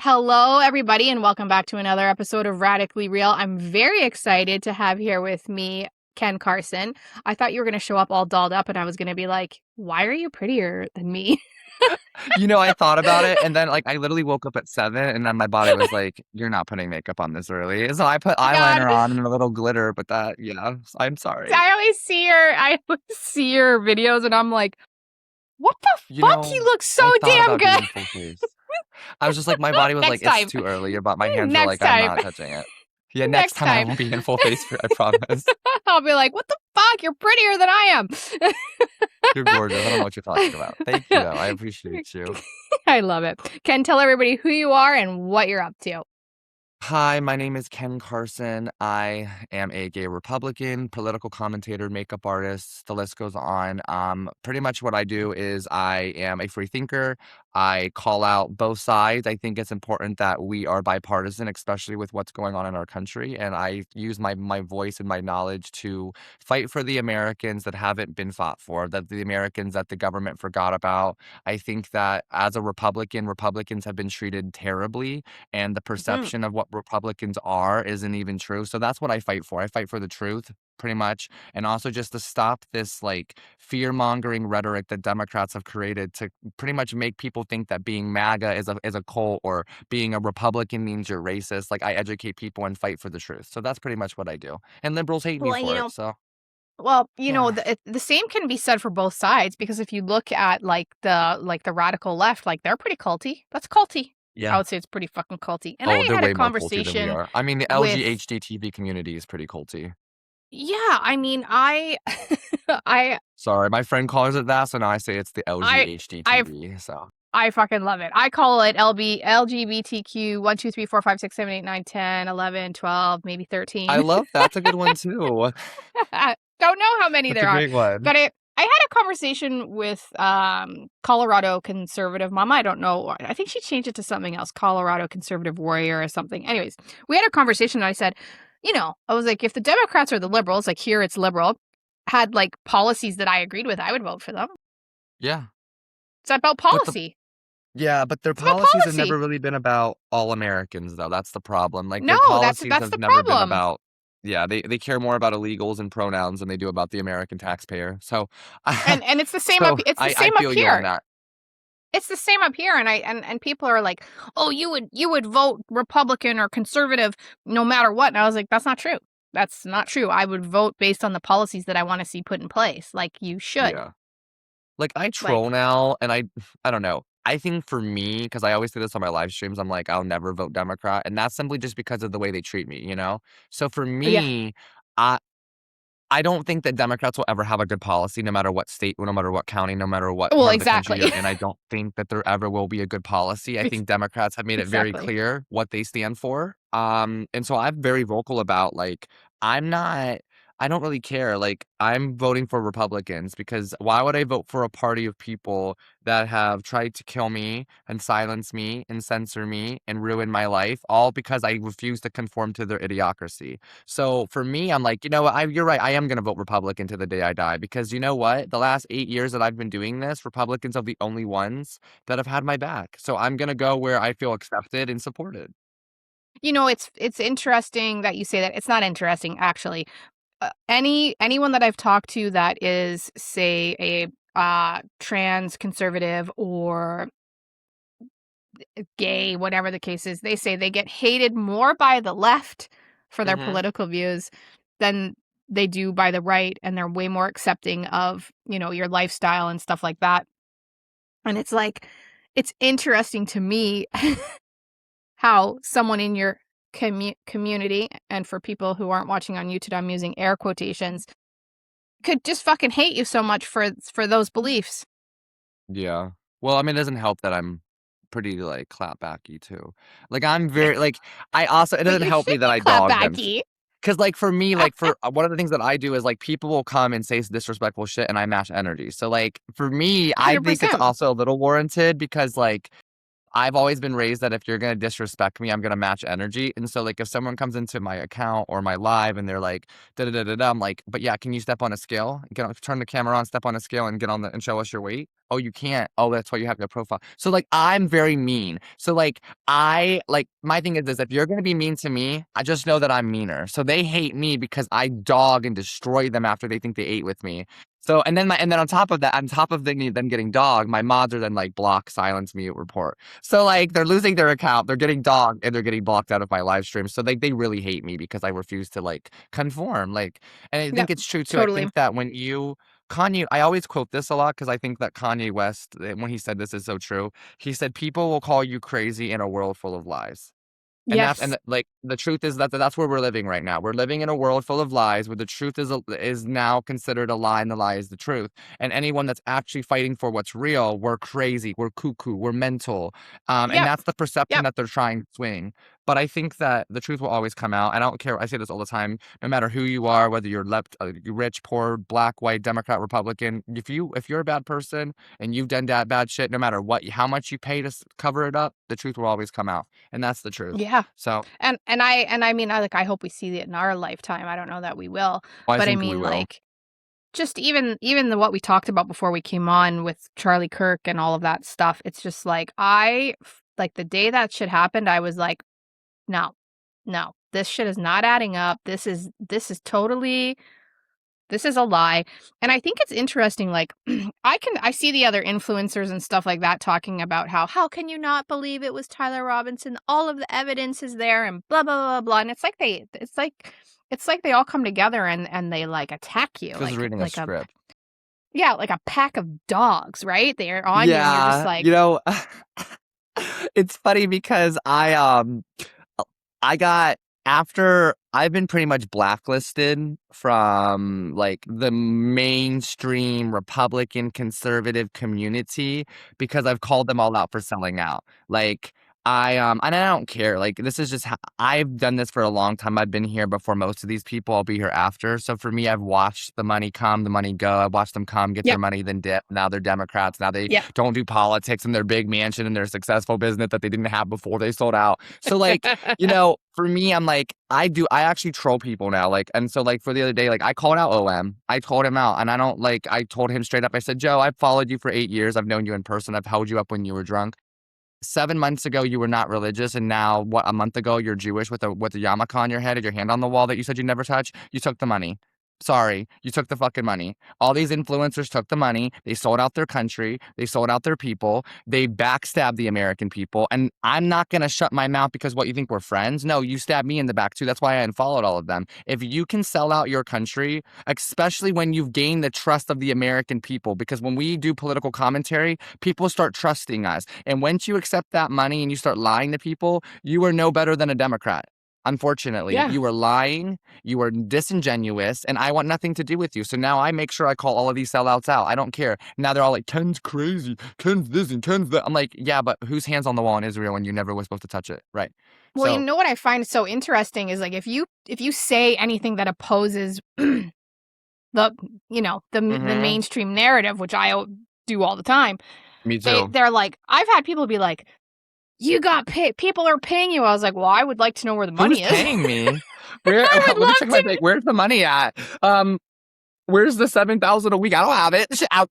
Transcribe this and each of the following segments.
Hello, everybody, and welcome back to another episode of Radically Real. I'm very excited to have here with me Ken Carson. I thought you were going to show up all dolled up, and I was going to be like, why are you prettier than me? I thought about it, and then I literally woke up at 7, and then my body was like, "You're not putting makeup on this early." So I put God, eyeliner on and a little glitter, but yeah, I'm sorry. I always see your videos, and I'm like, what the You fuck? He know, looks so I thought damn about good. doing full face. I was just like, my body was like, Next "It's time. too early," but my hands were Next like, "I'm time. not touching it." Yeah, next Next time I time. won't be in full face for I promise. I'll be like, what the fuck? You're prettier than I am. You're gorgeous. I don't know what you're talking about. Thank you, though. I appreciate you. I love it. Ken, tell everybody who you are and what you're up to. Hi, my name is Ken Carson. I am a gay Republican, political commentator, makeup artist. The list goes on. Pretty much what I do is I am a free thinker. I call out both sides. I think it's important that we are bipartisan, especially with what's going on in our country. And I use my voice and my knowledge to fight for the Americans that haven't been fought for, that the Americans that the government forgot about. I think that as a Republican, Republicans have been treated terribly and the Mhm. perception of what Republicans are isn't even true. So that's what I fight for. I fight for the truth pretty much, and also just to stop this fear-mongering rhetoric that Democrats have created to pretty much make people think that being MAGA is a cult or being a Republican means you're racist. Like, I educate people and fight for the truth. So that's pretty much what I do. And liberals hate me Well, for it. So, yeah. the same can be said for both sides because if you look at the radical left, like they're pretty culty. That's culty. I Yeah. would say it's pretty fucking culty. And Oh, I they're had a way more culty than we conversation are. I mean, the with LGHTTV community is pretty culty. yeah, I mean, I I Sorry, my friend calls it that, so now I say it's the I I LGHTTV. So. I fucking love it. I call it LGBTQ 1, 2, 3, 4, 5, 6, 7, 8, 9, 10, 11, 12, maybe I 13. love that's a good one too. Don't know how many That's a there are, great one. but I had a conversation with Colorado conservative mama. I don't know. I think she changed it to something else, Colorado conservative warrior or something. Anyways, we had a conversation and I said, I was like, if the Democrats or the liberals, like here it's liberal, had like policies that I agreed with, I would vote for them. Yeah. It's about But the policy. yeah, but their It's about policies have never policy. really been about all Americans though. That's the problem. Like No, their that's policies that's have the never been problem. about yeah, they care more about illegals and pronouns than they do about the American taxpayer. So And it's the same up so it's the I same up feel you on here. that. It's the same up here, and people are like, "Oh, you would vote Republican or conservative no matter what." And I was like, "That's not true. That's not true. I would vote based on the policies that I want to see put in place, like you should." Yeah. Like, I Like, troll now, and I don't know. I think for me, because I always say this on my live streams, I'm like, "I'll never vote Democrat," and that's simply just because of the way they treat me, you know? So for yeah. me, I I don't think that Democrats will ever have a good policy no matter what state, no matter what county, no matter what Well, part of the country you're exactly. in. I don't think that there ever will be a good policy. I Ex- think Democrats have made it very exactly. clear what they stand for. And so I'm very vocal about I'm not I don't really care. Like, I'm voting for Republicans because why would I vote for a party of people that have tried to kill me and silence me and censor me and ruin my life all because I refuse to conform to their idiocracy? So for me, I'm like, you know what? You're right. I am going to vote Republican to the day I die because you know what? The last 8 years that I've been doing this, Republicans are the only ones that have had my back. So I'm going to go where I feel accepted and supported. It's interesting that you say that. It's not interesting actually. Anyone that I've talked to that is, say, a trans conservative or gay, whatever the case is, they say they get hated more by the left for their Hmm. political views than they do by the right, and they're way more accepting of, your lifestyle and stuff like that. And it's like, it's interesting to me how someone in your community, and for people who aren't watching on YouTube, I'm using air quotations, could just fucking hate you so much for those beliefs. Yeah. Well, I mean, it doesn't help that I'm pretty clapbacky too. Like I'm very I also it But doesn't you help should me that be I dog them. clapbacky. Cause for me, for one of the things that I do is people will come and say disrespectful shit and I match energy. So for me, I think it's 100%. also a little warranted because I've always been raised that if you're gonna disrespect me, I'm gonna match energy. And so if someone comes into my account or my live and they're like da da da da da, I'm like, but yeah, can you step on a scale? Turn the camera on, step on a scale and get on and show us your weight? "Oh, you can't. Oh, that's why you have no profile." So, like, I'm very mean. So, my thing is this, if you're gonna be mean to me, I just know that I'm meaner. So they hate me because I dog and destroy them after they think they ate with me. So, and then on top of that, on top of them getting dogged, my mods are then like block, silence, mute, report. So like they're losing their account, they're getting dogged, and they're geting blocked out of my live stream. So they really hate me because I refuse to like conform. Like, and I Yep, think it's true too. I totally. think that when you Kanye, I always quote this a lot because I think that Kanye West, when he said this, is so true. He said, "People will call you crazy in a world full of lies." Yes. Like, the truth is that that's where we're living right now. We're living in a world full of lies where the truth is now considered a lie and the lie is the truth. And anyone that's actually fighting for what's real, we're crazy, we're cuckoo, we're mental. And Yep. that's the perception Yep. that they're trying to swing. But I think that the truth will always come out. I don't care. I say this all the time. No matter who you are, whether you're rich, poor, black, white, Democrat, Republican, if you're a bad person and you've done that bad shit, no matter how much you pay to cover it up, the truth will always come out, and that's the truth. Yeah. So, And I mean, I hope we see it in our lifetime. I don't know that we will, well, I but I think we mean, will. like, just what we talked about before we came on with Charlie Kirk and all of that stuff. It's just like like the day that shit happened, I was like, no, no, this shit is not adding up. This is totally this is a lie. And I think it's interesting, like, I see the other influencers and stuff like that talking about how can you not believe it was Tyler Robinson? All of the evidence is there and blah blah blah blah. And it's like they all come together and they like attack you Because he's reading a like a script. yeah, like a pack of dogs, right? They're on you and you're just Yeah, like, it's funny because I got after I've been pretty much blacklisted from like the mainstream Republican conservative community because I've called them all out for selling out. Like and I don't care. Like this is just how I've done this for a long time. I've been here before most of these people. I'll be here after. So for me, I've watched the money come, the money go. I've watched them come, get their yep, money, then dip. Now they're Democrats. Now they yep. don't do politics in their big mansion and their successful business that they didn't have before they sold out. So like, for me, I'm like, I actually troll people now. Like, and so like for the other day, like I called out OM. I told him out and I told him straight up. I said, Joe, I've followed you for 8 years. I've known you in person. I've held you up when you were drunk. 7 months ago, you were not religious. And now a month ago, you're Jewish with a yarmulke on your head and your hand on the wall that you said you never touch. You took the money. Sorry, you took the fucking money. All these influencers took the money. They sold out their country. They sold out their people. They backstabbed the American people. And I'm not going to shut my mouth because what, you think we're friends? No, you stabbed me in the back too. That's why I unfollowed all of them. If you can sell out your country, especially when you've gained the trust of the American people, because when we do political commentary, people start trusting us. And once you accept that money and you start lying to people, you are no better than a Democrat. Unfortunately, Yeah. you are lying, you are disingenuous, and I want nothing to do with you. So now I make sure I call all of these sellouts out. I don't care. Now they're all like, Ken's crazy, Ken's this and Ken's that. I'm like, yeah, but whose hands on the wall in Israel when you never was supposed to touch it? Right. Well, you So, know what I find so interesting is like if you say anything that opposes the the mm-hmm. mainstream narrative, which I do all the time, Me they too. they're like, I've had people be like, "You got paid. People are paying you." I was like, "Well, I would like to know where the Who's money is." paying me? Where? I would Let me check love my to. bank. Where's the money at? Where's the 7,000 a week? I don't have it.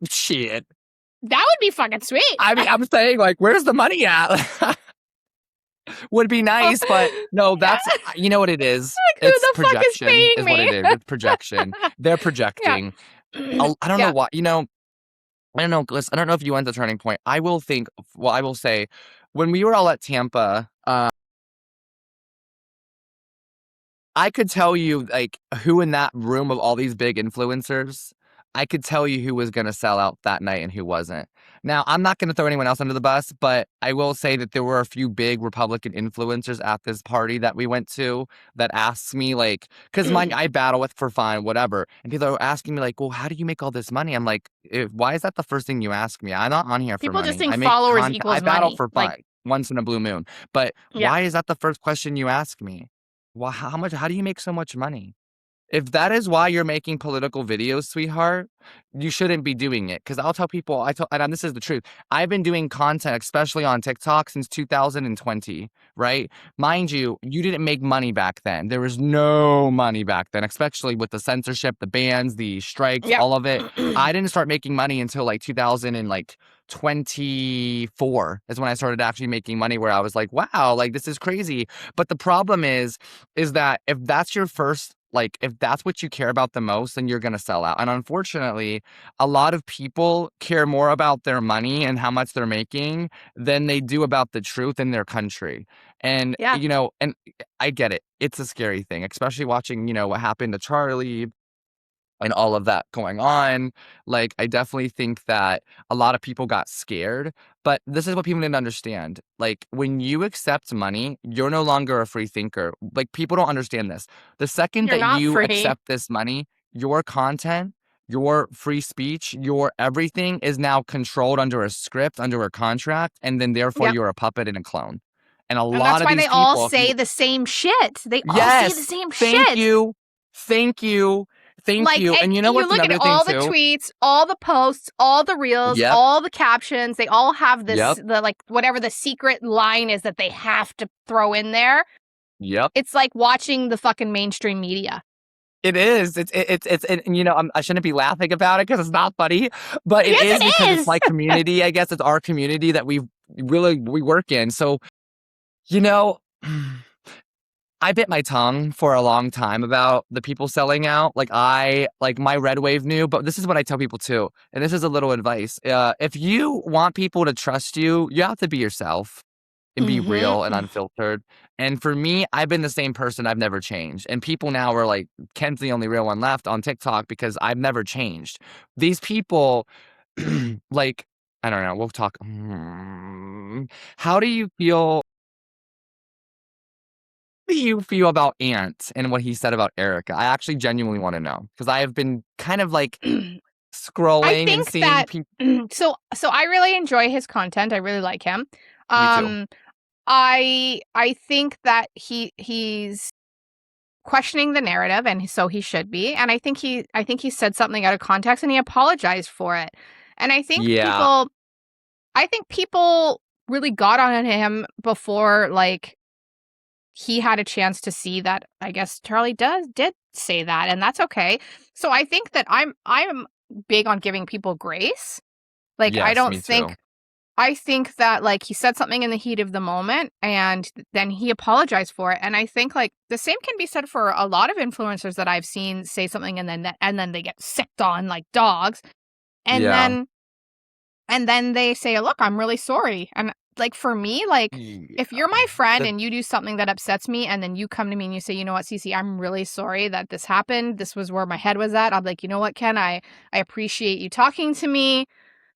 Shit. That would be fucking sweet. I mean, I'm saying like, where's the money at? Would be nice, but no, Yeah. that's you know what it is. Like, who It's the fuck is projection, paying is what it me? is. It's projection. They're Yeah. projecting. I don't know Yeah. why. I don't know. Listen, I don't know if you went to Turning Point. I will think. Well, I will say, when we were all at Tampa, I could tell you, like, who in that room of all these big influencers, I could tell you who was gonna sell out that night and who wasn't. Now, I'm not gonna throw anyone else under the bus, but I will say that there were a few big Republican influencers at this party that we went to that asked me, like, because mind you, I battle with for fun, whatever. And people are asking me, like, well, how do you make all this money? I'm like, why is that the first thing you ask me? I'm not on here for People just money. think I make followers content. I equals battle money. for fun Like, once in a blue moon. But yeah. why is that the first question you ask me? Well, how do you make so much money? If that is why you're making political videos, sweetheart, you shouldn't be doing it. Because I'll tell people, and this is the truth. I've been doing content, especially on TikTok, since 2020, right? Mind you, you didn't make money back then. There was no money back then, especially with the censorship, the bans, the strikes, Yep. all of it. I didn't start making money until like 2000 and like 24 is when I started actually making money where I was like, wow, like this is crazy. But the problem is that if that's your first, like, if that's what you care about the most, then you're going to sell out. And unfortunately, a lot of people care more about their money and how much they're making than they do about the truth in their country. And, Yeah. and I get it. It's a scary thing, especially watching, what happened to Charlie and all of that going on. Like, I definitely think that a lot of people got scared, but this is what people need to understand. Like, when you accept money, you're no longer a free thinker. Like, people don't understand this. The second You're that not you free. accept this money, your content, your free speech, your everything is now controlled under a script, under a contract, and then therefore Yep. you're a puppet and a clone. And a And lot that's of why these they all people, if say you the same shit. They all say the yes, same thank shit. you. Thank you. Thank Like, you. and And you know you what's look at another thing all the too? tweets, all the posts, all the reels, Yep. all the captions. They all have Yep. the like whatever the secret line is that they have to throw in there. Yep. It's like watching the fucking mainstream media. It is. It's and I shouldn't be laughing about it because it's not funny, but it Yes, is because it it's is. my community. I guess it's our community that we work in. So, you know, I bit my tongue for a long time about the people selling out. Like my red wave knew, but this is what I tell people too. And this is a little advice. If you want people to trust you, you have to be yourself and be real and Mm-hmm. unfiltered. And for me, I've been the same person. I've never changed. And people now are like, Ken's the only real one left on TikTok because I've never changed. These people, like, I don't know, we'll talk. How do you feel? How do you feel about Ant and what he said about Erica? I actually genuinely want to know because I have been kind of like I scrolling and think seeing that people. so I really enjoy his content. I really like him. Me too. Um I think that he's questioning the narrative, and so he should be. And I think he said something out of context and he apologized for it. And Yeah. I think people really got on him before like he had a chance to see that I guess Charlie did say that, and that's okay. So I think that I'm big on giving people grace. Like Yes, me too. I think that like he said something in the heat of the moment and then he apologized for it. And I think like the same can be said for a lot of influencers that I've seen say something and then they get sicked on like dogs. And Yeah. then they say, "Look, I'm really sorry." And like for me, like if you're my Yeah. friend The and you do something that upsets me and then you come to me and you say, "You know what, Cece, I'm really sorry that this happened. This was where my head was at." I'm like, "You know what, Ken, I appreciate you talking to me.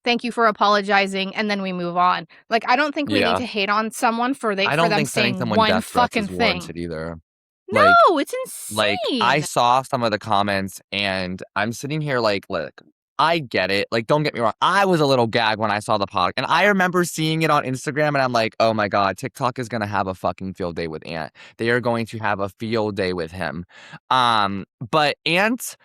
Thank you for apologizing," and then we move on. Like I don't think we need yeah. to hate on someone I for don't them think sending saying someone one death threats fucking is thing. warranted either. Like No, it's I insane. saw some of the comments and I'm sitting here like, look, I get it. Like, don't get me wrong. I was a little gagged when I saw the pod. And I remember seeing it on Instagram and I'm like, oh my God, TikTok is gonna have a fucking field day with Ant. They are going to have a field day with him. But Ant,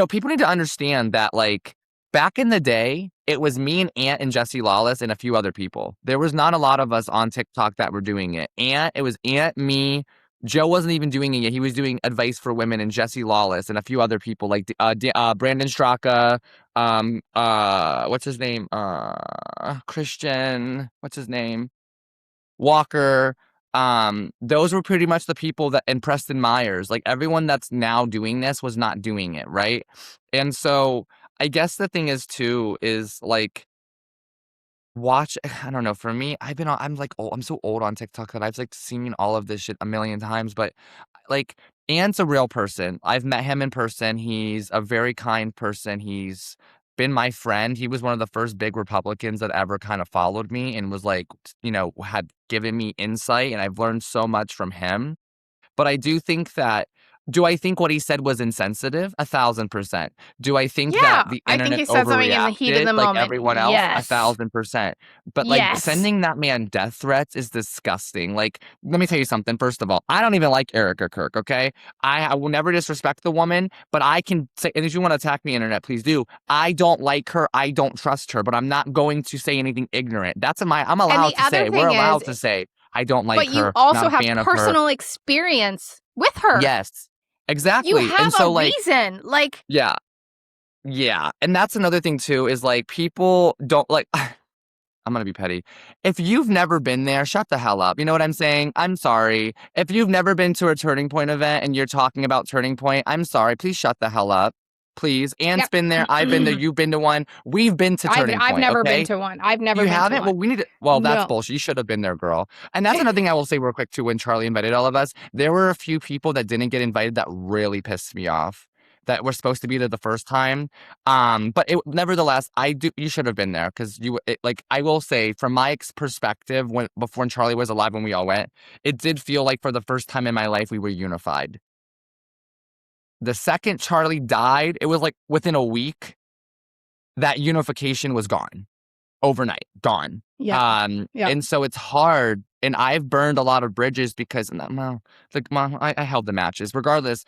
people need to understand that like back in the day, it was me and Ant and Jesse Lawless and a few other people. There was not a lot of us on TikTok that were doing it. It was Ant, me, Joe wasn't even doing it yet. He was doing advice for women and Jesse Lawless and a few other people like Brandon Straka, what's his name? Christian, what's his name? Walker. Those were pretty much the people that, and Preston Myers, like everyone that's now doing this was not doing it, right? And so I guess the thing is too, is like, watch I don't know, for me, I'm like old, I'm so old on TikTok that I've like seen all of this shit a million times, but like Ant's a real person. I've met him in person. He's a very kind person. He's been my friend. He was one of the first big Republicans that ever kind of followed me and was like, had given me insight, and I've learned so much from him. But I do think that do I think what he said was insensitive? 1,000%. Do I think that Yeah, the I think internet he said something in the heat of overreacted the like moment. everyone else? A Yes. 1,000%. But like Yes. sending that man death threats is disgusting. Like, let me tell you something. First of all, I don't even like Erica Kirk, okay? I will never disrespect the woman, but I can say, and if you want to attack me, internet, please do. I don't like her. I don't trust her, but I'm not going to say anything ignorant. I'm And the allowed to other say, we're thing is, allowed to say, I don't but like you her, not also a have fan of her. personal experience with her. Yes, You exactly. And have a so, like, reason. Like, yeah, yeah. And that's another thing too, is like people don't like I'm gonna be petty. If you've never been there, shut the hell up. You know what I'm saying? I'm sorry. If you've never been to a Turning Point event and you're talking about Turning Point, I'm sorry. Please shut the hell up. Please. Anne's Yep. been there. I've been there. You've been to one. We've been to Turning I've Point, never been okay? to one. I've never You been to haven't? one. Well, we need to. Well, that's No. bullshit. You should have been there, girl. And that's another thing I will say real quick, too. When Charlie invited all of us, there were a few people that didn't get invited that really pissed me off that were supposed to be there the first time. But nevertheless, you should have been there because like, I will say, from my perspective, before Charlie was alive, when we all went, it did feel like for the first time in my life, we were unified. The second Charlie died, it was like within a week, that unification was gone. Overnight, gone. Yeah. Yeah. And so it's hard. And I've burned a lot of bridges because, well, like, Mom, I held the matches. Regardless,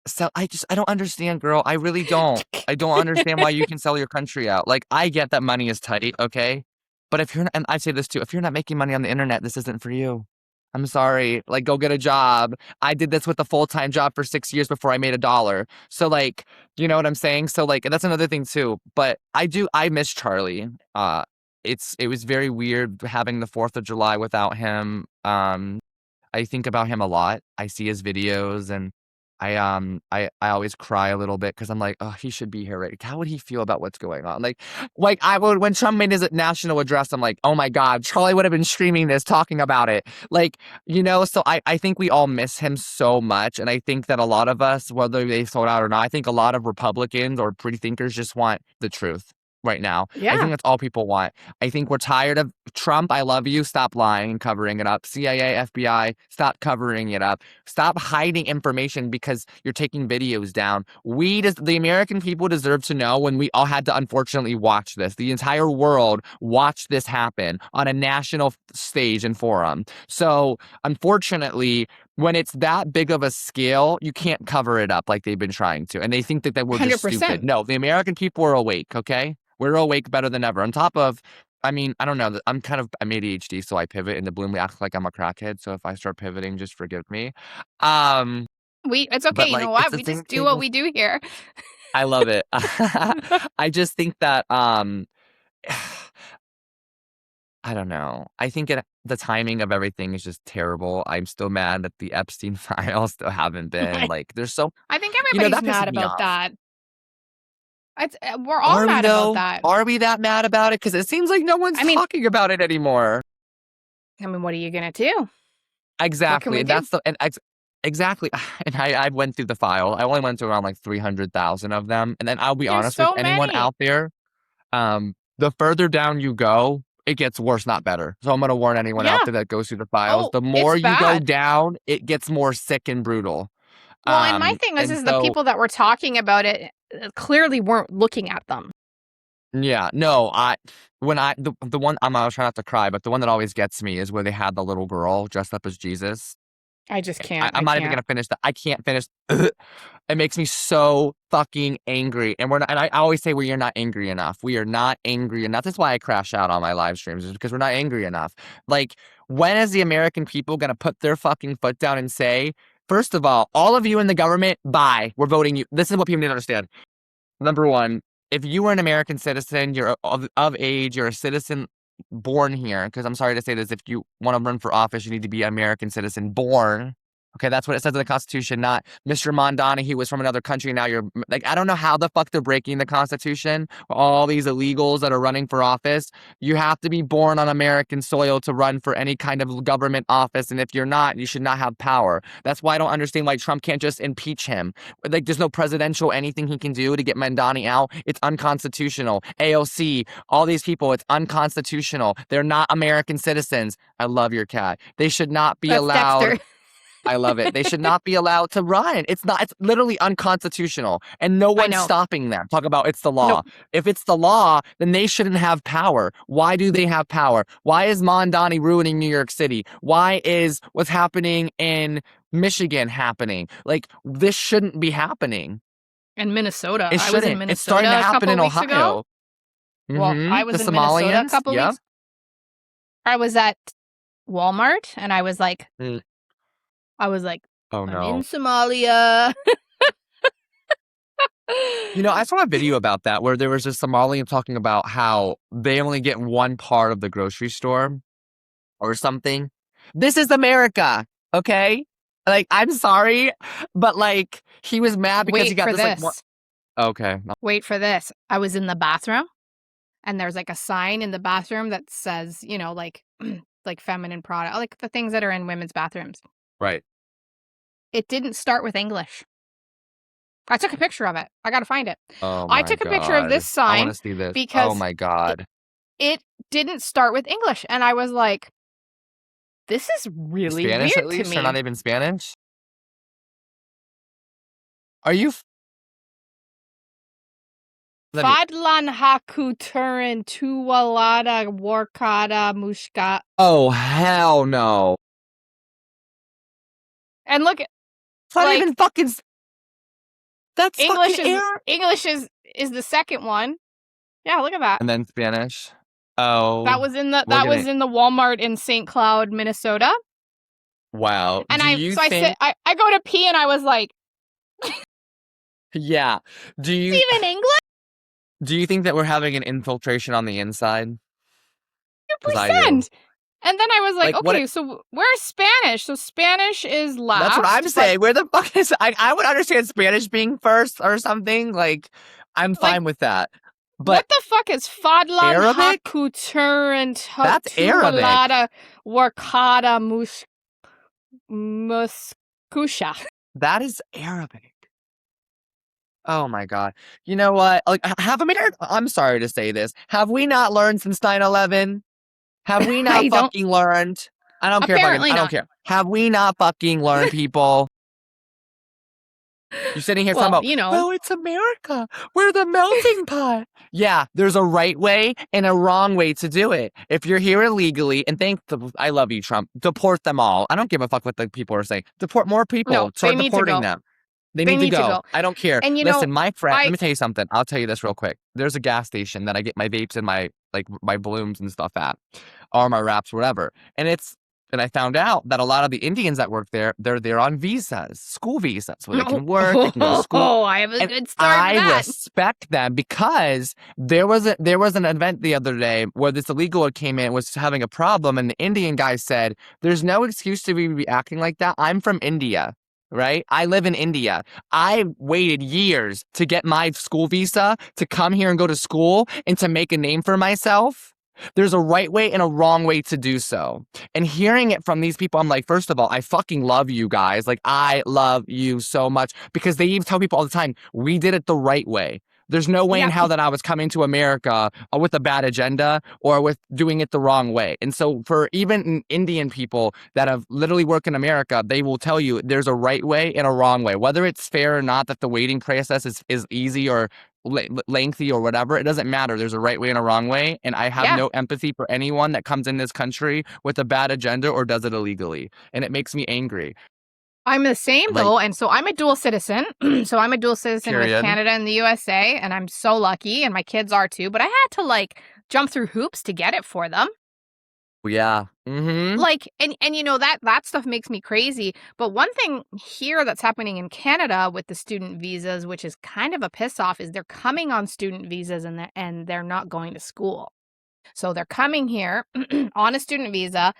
so I don't understand, girl. I really don't. I don't understand why you can sell your country out. Like, I get that money is tight, okay? But if you're not, and I say this too, if you're not making money on the internet, this isn't for you. I'm sorry. Like, go get a job. I did this with a full-time job for 6 years before I made $1. So, like, you know what I'm saying? So, like, that's another thing too. But I miss Charlie. It was very weird having the 4th of July without him. I think about him a lot. I see his videos and I always cry a little bit because I'm like, oh, he should be here, right? How would he feel about what's going on? Like I would, when Trump made his national address, I'm like, oh my God, Charlie would have been streaming this, talking about it. Like, so I think we all miss him so much. And I think that a lot of us, whether they sold out or not, I think a lot of Republicans or free thinkers just want the truth right now. I think Yeah. that's all people want. I think we're tired of Trump. I love you. Stop lying and covering it up. CIA, FBI, stop covering it up. Stop hiding information because you're taking videos down. The American people deserve to know when we all had to unfortunately watch this. The entire world watched this happen on a national stage and forum. So unfortunately, when it's that big of a scale, you can't cover it up like they've been trying to. And they think that we're just stupid. 100%. No, the American people are awake, okay? We're awake better than ever. On top of, I mean, I don't know. I'm ADHD, so I pivot and the bloom act like I'm a crackhead. So if I start pivoting, just forgive me. It's okay. But You know like, it's what? the We same just do what thing. we do here. I love it. I just think that I don't know. I think the timing of everything is just terrible. I'm still mad that the Epstein files still haven't been like. There's so, I think everybody's that pisses mad me about off. that. We're all Are we mad about though? that. Are we that mad about it? Because it seems like no one's I mean, talking about it anymore. what are you gonna do? What can Exactly, we and do? that's the and ex exactly, and I went through the file. I only went through around, like, 300,000 of them, and then I'll be There's honest with so anyone many. out there, the further down you go, it gets worse, not better. So I'm gonna warn anyone out Yeah. there that goes through the files, Oh, the more it's you go bad. down, it gets more sick and brutal. Well, and my thing And is the so people that were talking about it clearly weren't looking at them. yeah, no, the one I'll try not to cry, but the one that always gets me is where they had the little girl dressed up as Jesus. I just can't. I I'm not even can't. gonna finish that. I can't finish. It makes me so fucking angry. And I always say we are not angry enough. We are not angry enough. That's why I crash out on my live streams, is because we're not angry enough. Like, when is the American people gonna put their fucking foot down and say, first of all of you in the government, bye. We're voting you. This is what people need to understand. Number one, if you are an American citizen, you're of age, you're a citizen born here, because I'm sorry to say this, if you want to run for office, you need to be an American citizen born. Okay, that's what it says in the Constitution, not Mr. Mondani, he was from another country, now you're like, I don't know how the fuck they're breaking the Constitution. All these illegals that are running for office. You have to be born on American soil to run for any kind of government office. And if you're not, you should not have power. That's why I don't understand why Trump can't just impeach him. Like, there's no presidential anything he can do to get Mandani out. It's unconstitutional. AOC, all these people, it's unconstitutional. They're not American citizens. I love your cat. They should not be That's allowed. Dexter. I love it. They should not be allowed to run. It's literally unconstitutional. And no I one's know. stopping them. Talk about it's the law. Nope. If it's the law, then they shouldn't have power. Why do they have power? Why is Mondani ruining New York City? Why is what's happening in Michigan happening? Like, this shouldn't be happening. And Minnesota. It I was in shouldn't. It's starting to Minnesota a happen couple in weeks ago. Ohio. Well, I The was in Minnesota a Somalians. couple Yep. weeks. I was at Walmart and I was like, Mm. Oh I'm in no. Somalia. You know, I saw a video about that where there was a Somalian talking about how they only get one part of the grocery store or something. This is America, okay? Like, I'm sorry, but like, he was mad because he Wait got for this like one. this. Okay. Wait for this. I was in the bathroom and there's like a sign in the bathroom that says, like like feminine product, like the things that are in women's bathrooms. Right. It didn't start with English. I took a picture of it. I got to find it. Oh I my took a picture of God. this I want sign to see this. Oh because my it, God. it didn't start with English and I was like, this is really Spanish weird at to least, or not me. even Spanish? Are you? Let me. Fadlan haku turin tuwalada warkada mushka. Oh hell no! And look, It's not like even fucking. That's fucking English is air. English is the second one. Yeah, look at that. And then Spanish. Oh, we're That was getting. in the Walmart in St. Cloud, Minnesota. Wow. And Do you I said think? I go to pee and I was like, Yeah. Do you? it's even English? Do you think that we're having an infiltration on the inside? Because I do. 100%. And then I was like, Like what? okay, so where's Spanish? So Spanish is That's what I'm last, but saying. Where the fuck is? I would understand Spanish being first or something. Like, I'm like fine with that. But what the fuck is Fadlan Arabic? Hakutur and That's Arabic. Tuwalada Warkada Muskusha? That is Arabic. Oh my God. You know what? Like, I'm sorry to say this. Have we not learned since 9/11? Have we not I don't. fucking learned? I don't care if Apparently I don't not. care. Have we not fucking learned, people? You're sitting here talking Well, about, well, it's America. We're the melting pot. Yeah, there's a right way and a wrong way to do it. If you're here illegally, and I love you, Trump, deport them all. I don't give a fuck what the people are saying. Deport more no, people. they Start need to deporting go. them. They They need to need to go. go. I don't care. And Listen, my friend, let I me tell you something. I'll tell you this real quick. There's a gas station that I get my vapes and my blooms and stuff at, or my wraps, whatever. And I found out that a lot of the Indians that work there, they're there on visas, school visas, where they can work, they can go to school. Oh, I have a And good story for I that. respect them because there was an event the other day where this illegal came in, was having a problem, and the Indian guy said, "There's no excuse to be acting like that. I'm from India." Right? I live in India. I waited years to get my school visa to come here and go to school and to make a name for myself. There's a right way and a wrong way to do so. And hearing it from these people, I'm like, first of all, I fucking love you guys. Like, I love you so much because they even tell people all the time, we did it the right way. There's no way in Yeah. hell that I was coming to America with a bad agenda or with doing it the wrong way. And so for even Indian people that have literally worked in America, they will tell you there's a right way and a wrong way. Whether it's fair or not, that the waiting process is easy or lengthy or whatever, it doesn't matter. There's a right way and a wrong way. And I have Yeah. no empathy for anyone that comes in this country with a bad agenda or does it illegally. And it makes me angry. I'm the same Like, though, and so I'm a dual citizen. So I'm a dual citizen with period. Canada and the USA, and I'm so lucky, and my kids are too. But I had to like jump through hoops to get it for them. Yeah. Mm-hmm. Like, and that stuff makes me crazy. But one thing here that's happening in Canada with the student visas, which is kind of a piss off, is they're coming on student visas and they're not going to school. So they're coming here on a student visa,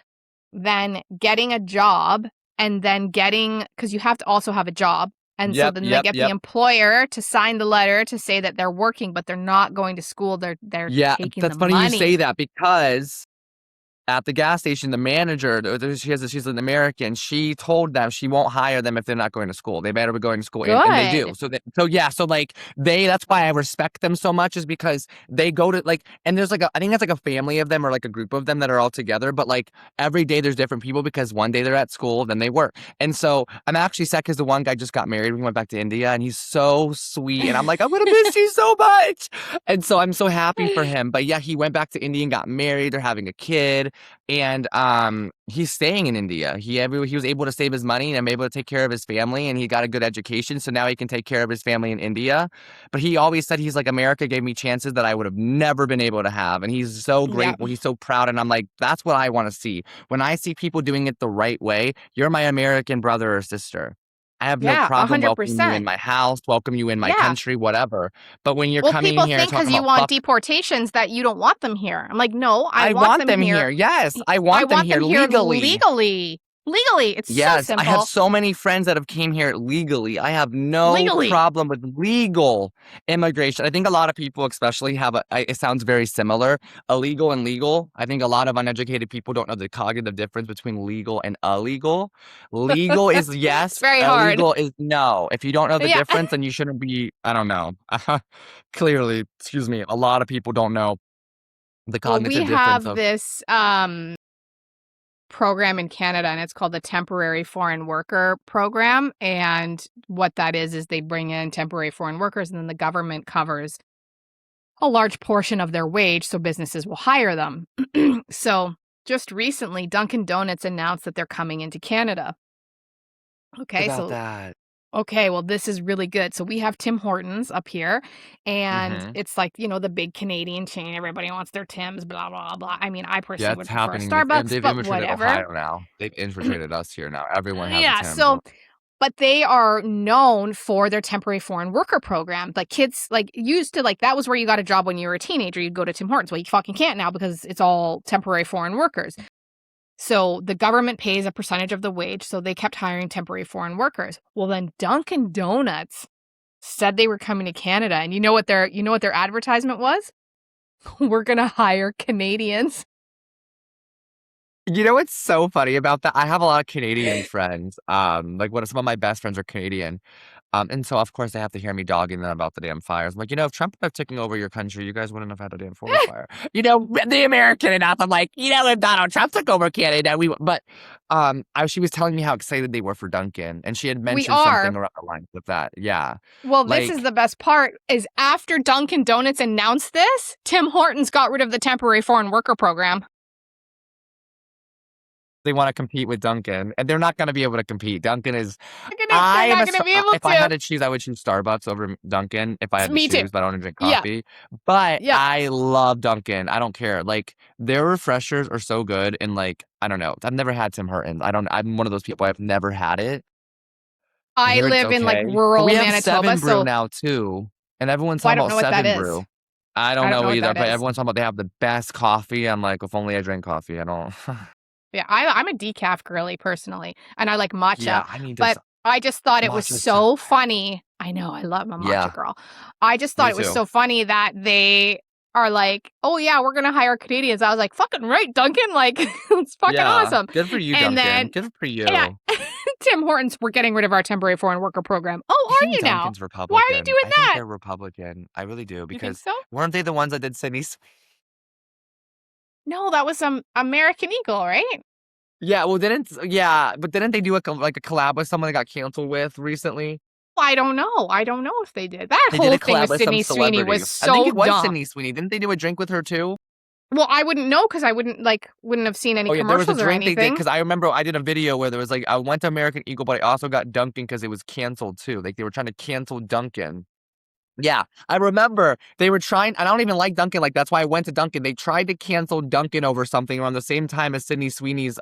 then getting a job, and then because you have to also have a job. And so Yep, then they yep, get the yep. employer to sign the letter to say that they're working, but they're not going to school. They're Yeah, taking the that's funny you say money. that because at the gas station, the manager, she's an American. She told them she won't hire them if they're not going to school. They better be going to school, and they do. Good. So like that's why I respect them so much is because they go to like, and there's like I think it's like a family of them or like a group of them that are all together. But like every day there's different people because one day they're at school, then they work. And so I'm actually sad because the one guy just got married. We went back to India, and he's so sweet, and I'm like, I'm gonna miss you so much. And so I'm so happy for him. But yeah, he went back to India and got married. They're having a kid. And he's staying in India. He was able to save his money and able to take care of his family, and he got a good education. So now he can take care of his family in India. But he always said he's like, America gave me chances that I would have never been able to have. And he's so Yeah. grateful. He's so proud. And I'm like, that's what I want to see. When I see people doing it the right way, you're my American brother or sister. I have no Yeah, problem welcoming you in 100%. my house, welcome you in my Yeah. country, whatever. But when you're Well, coming in people here and think because talking you about want fuck, deportations that you don't want them here. I'm like, "No, I I want want them them here. here. Yes, I I want them want here them here legally. legally." Legally, it's so Yes, I have simple. so many friends that have came here legally. I have no Legally. problem with legal immigration. I think a lot of people, especially, it sounds very similar. Illegal and legal. I think a lot of uneducated people don't know the cognitive difference between legal and illegal. Legal is It's yes, very hard. illegal is no. If you don't know the Yeah. difference, then you shouldn't be, I don't know. Clearly, excuse me, a lot of people don't know the Well, we cognitive difference have of. this, program in Canada, and it's called the Temporary Foreign Worker Program, and what that is they bring in temporary foreign workers, and then the government covers a large portion of their wage, so businesses will hire them. So, just recently, Dunkin' Donuts announced that they're coming into Canada. Okay, About so that. okay, well, this is really good. So we have Tim Hortons up here, and Hmm. it's like, the big Canadian chain. Everybody wants their Tims, blah, blah, blah. I mean, I Yeah, personally it's would prefer a happening. Starbucks, They've but infiltrated whatever. Ohio now. They've infiltrated us here now. Everyone has a Yeah, Tim's. so but they are known for their temporary foreign worker program. Like kids, like used to like that was where you got a job when you were a teenager. You'd go to Tim Hortons. Well, you fucking can't now because it's all temporary foreign workers. So the government pays a percentage of the wage, so they kept hiring temporary foreign workers. Well, then Dunkin' Donuts said they were coming to Canada, and you know what their advertisement was? We're gonna hire Canadians. You know what's so funny about that? I have a lot of Canadian friends. Like some of my best friends are Canadian. And so of course they have to hear me dogging them about the damn fires. I'm like, if Trump would have taken over your country, you guys wouldn't have had a damn forest fire. The American enough. I'm like, if Donald Trump took over Canada, she was telling me how excited they were for Duncan, and she had We mentioned something are. around the lines of that. Yeah. Well, this is Like the best part, is after Dunkin' Donuts announced this, Tim Hortons got rid of the temporary foreign worker program. they want to compete with Duncan, and they're not going to be able to compete. Duncan is. They're not gonna be able If I had to. to choose, I would choose Starbucks over Duncan if I had to Me too. choose, but I don't drink Yeah, coffee. But yeah. I love Duncan. I don't care. Like their refreshers are so good, and like I don't know. I've never had Tim Hortons. I don't. I'm one of those people. I've never had it. I I hear it's live in, like, okay, but we rural have Manitoba, Seven Brew so now too, and everyone's well, I talking don't about know what that Seven is. Brew. I don't I don't know know what either, that but is. everyone's talking about they have the best coffee. I'm like, if only I drink coffee. I don't. Yeah, I'm a decaf girly personally, and I like matcha, Yeah, I need but this I just thought it was matcha so so good. funny. I know, I love my matcha Yeah, girl. I just thought me it was too. so funny that they are like, "Oh, yeah, we're gonna hire Canadians." I was like, "Fucking right, Duncan, like, it's fucking Yeah, awesome." good for you, And Duncan. then, Good for yeah, you. Tim Hortons, "We're getting rid of our temporary foreign worker program." "Oh, I are think you now? Duncan's Why are you Republican. doing I think that?" they're Republican. I really do You think because so? weren't they the ones that did Sydney? No, that was some American Eagle, right? Yeah, but didn't they do like a collab with someone that got canceled with recently? I don't know. I don't know if they did. That They did whole a thing collab with with some Sydney Sweeney celebrity. was I think so it was dumb. Sydney Sweeney. Didn't they do a drink with her too? Well, I wouldn't know because I wouldn't have seen any Oh yeah, there was a commercials or drink they did anything. because I remember I did a video where there was like I went to American Eagle, but I also got Dunkin' because it was canceled too. Like they were trying to cancel Dunkin'. Yeah, I remember they were trying. I don't even like Dunkin'. Like that's why I went to Dunkin'. They tried to cancel Dunkin' over something around the same time as Sydney Sweeney's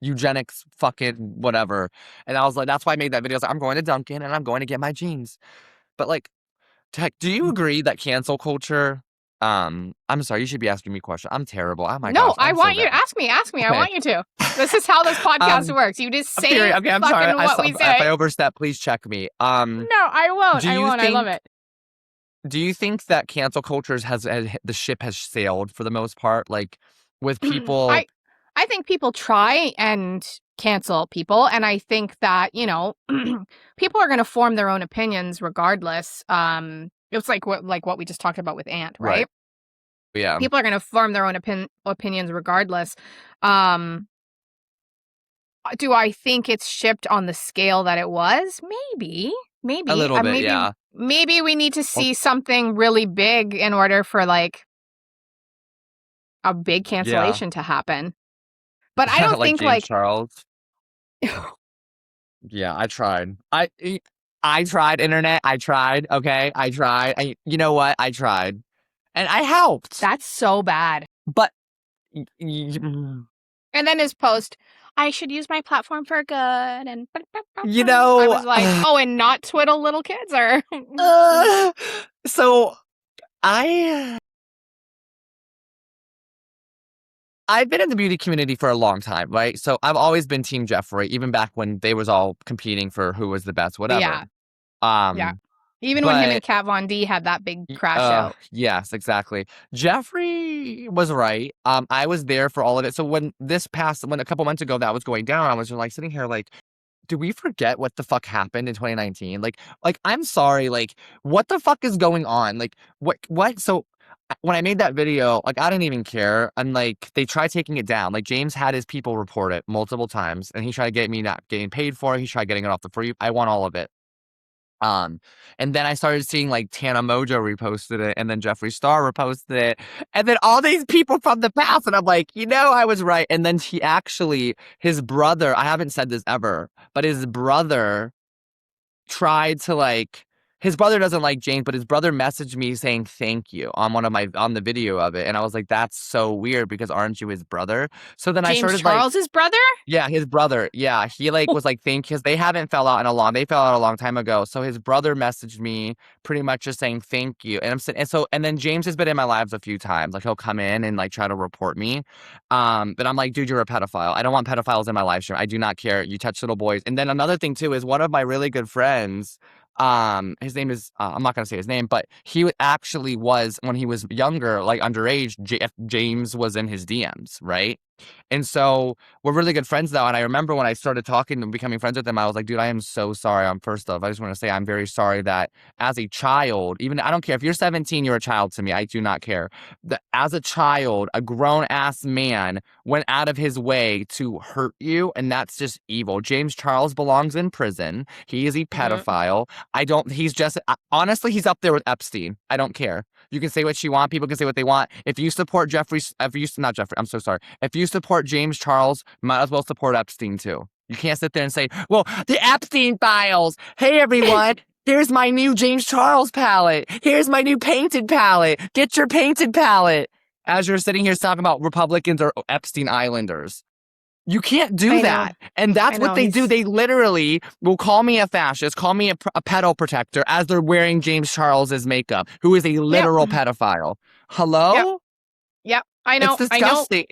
eugenics fucking whatever. And I was like, that's why I made that video. I was like, I'm going to Dunkin' and I'm going to get my jeans. But like, Tech, do you agree that cancel culture? I'm sorry, you should be asking me questions. I'm terrible. Oh my No, gosh, I I'm so want you to bad. ask me. Ask me. I Okay. want you to. This is how this podcast um, works. You just I'm serious. say Okay, I'm sorry. fucking what we If I say. overstep, please check me. No, I won't. Do I you won't. I love think? it. Do you think that cancel culture the ship has sailed for the most part? Like with people, I I think people try and cancel people, and I think that, people are gonna form their own opinions regardless. It's like what we just talked about with Ant, right? right? Yeah, People are gonna form their own opinions regardless. Um, do I think it's shipped on the scale that it was? Maybe. a Maybe. little bit. Maybe Yeah, maybe we need to Or- see something really big in order for, like, a big yeah. cancellation to happen. But I don't Like think, James like Charles. Yeah, I tried. I tried internet. I tried. Okay, I tried. You know what? I tried, and I helped. that's so bad. But And then his post, I should use my platform for good, and You I know, was like, oh, and not twiddle little kids, or uh, so I I've been in the beauty community for a long time, right? So I've always been Team Jeffrey, even back when they was all competing for who was the best, whatever. yeah, yeah. Um, Even when him and but Kat Von D had that big crash out. yes, exactly. Jeffrey was right. I was there for all of it. So when a couple months ago that was going down, I was just like sitting here like, do we forget what the fuck happened in 2019? Like I'm sorry, like what the fuck is going on? Like what? So when I made that video, like I didn't even care. And like they tried taking it down. Like James had his people report it multiple times, and he tried to get me not getting paid for it. He tried getting it off the free. I want all of it. Um, and then I started seeing like Tana Mojo reposted it, and then Jeffree Star reposted it, and then all these people from the past, and I'm like, I was right. And then his brother, I haven't said this ever, but his brother tried to like his brother doesn't like James, but his brother messaged me saying thank you on the video of it. And I was like, that's so weird because aren't you his brother? So then I James started like Charles's brother? yeah, his brother. Yeah, he like was like thank because they haven't fell out in a long. They fell out a long time ago. So his brother messaged me pretty much just saying thank you, and I'm sitting. And then James has been in my lives a few times. Like he'll come in and like try to report me. But I'm like, dude, you're a pedophile. I don't want pedophiles in my live stream. I do not care. You touch little boys. And then another thing too is one of my really good friends. His name is I'm not gonna say his name, but actually was when he was younger, like underage. James was in his DMs, right? And so we're really good friends now. And I remember when I started talking and becoming friends with him, I was like, dude, I am so sorry. First off, I just want to say I'm very sorry that as a child, even I don't care if you're 17, you're a child to me. I do not care. That as a child, a grown ass man went out of his way to hurt you. And that's just evil. James Charles belongs in prison. He is a Mm-hmm. pedophile. He's just, honestly, he's up there with Epstein. I don't care. You can say what you want. People can say what they want. If you support not Jeffrey, I'm so sorry. If you support James Charles, might as well support Epstein too. You can't sit there and say, well, the Epstein files. Hey, everyone. Here's my new James Charles palette. Here's my new painted palette. Get your painted palette. As you're sitting here talking about Republicans or Epstein Islanders. You can't do I know. that. And that's I what know. they do. They literally will call me a fascist, call me a pedo protector as they're wearing James Charles's makeup, who is a Yep. literal pedophile. Yep. Hello? Yep. I It's know. I know. disgusting.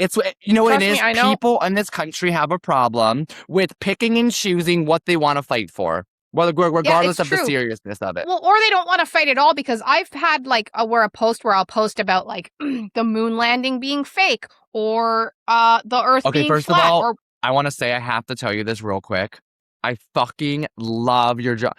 You know what it Trust me, is? I know. People in this country have a problem with picking and choosing what they want to fight for, Yeah, it's regardless of the true. seriousness of it. Well, or they don't want to fight at all because I've had like where I'll post about like the moon landing being fake or the Earth Okay, being first of flat all, or I want to say I have to tell you this real quick. I fucking love your job.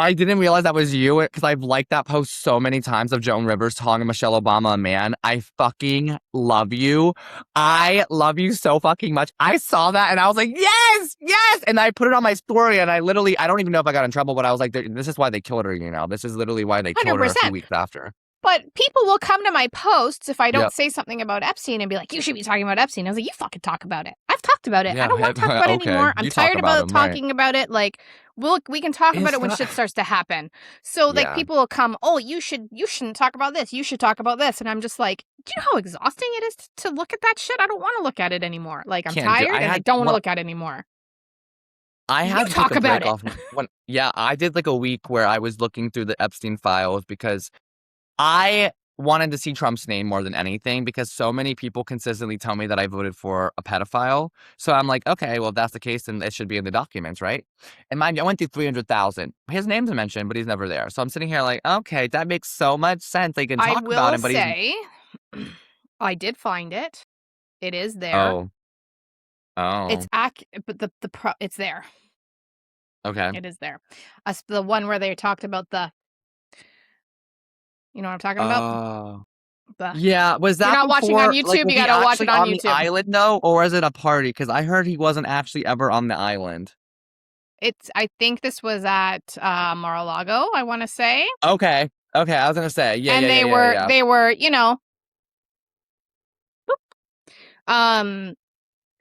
I didn't realize that was you because I've liked that post so many times of Joan Rivers calling Michelle Obama a man. I fucking love you. I love you so fucking much. I saw that and I was like, yes, yes. And I put it on my story and I don't even know if I got in trouble, but I was like, this is why they killed her, This is literally why they killed her a few 100%. weeks after. But people will come to my posts if I don't Yep. say something about Epstein and be like, you should be talking about Epstein. I was like, you fucking talk about it. I've talked about it. I Yeah. don't want to talk about it Okay. anymore. I'm You talk tired about about him, right? talking about it. Like, we can talk about It's it when not. shit starts to happen. So like Yeah. people will come, oh, you shouldn't talk about this. You should talk about this. And I'm just like, do you know how exhausting it is to look at that shit? I don't want to look at it anymore. Like I'm Can't do. tired and I don't want to look at it anymore. I You had to take talk a about break it. off yeah, I did like a week where I was looking through the Epstein files because I wanted to see Trump's name more than anything because so many people consistently tell me that I voted for a pedophile. So I'm like, okay, well, if that's the case, then it should be in the documents, right? And mind you, I went through 300,000. His name's mentioned, but he's never there. So I'm sitting here like, okay, that makes so much sense. They can I talk about will him, but he's say I did find it. It is there. oh, oh, But it's there. okay. It is there. The one where they talked about you know what I'm talking about? Oh. The Yeah, was If you're that not watching on before, like, YouTube, was you he gotta watch it actually on on the YouTube. island though, or was it a party? Because I heard he wasn't actually ever on the island. I think this was at Mar-a-Lago, I want to say. Okay, okay, I was gonna say, yeah, And yeah, yeah, yeah, yeah. they were, um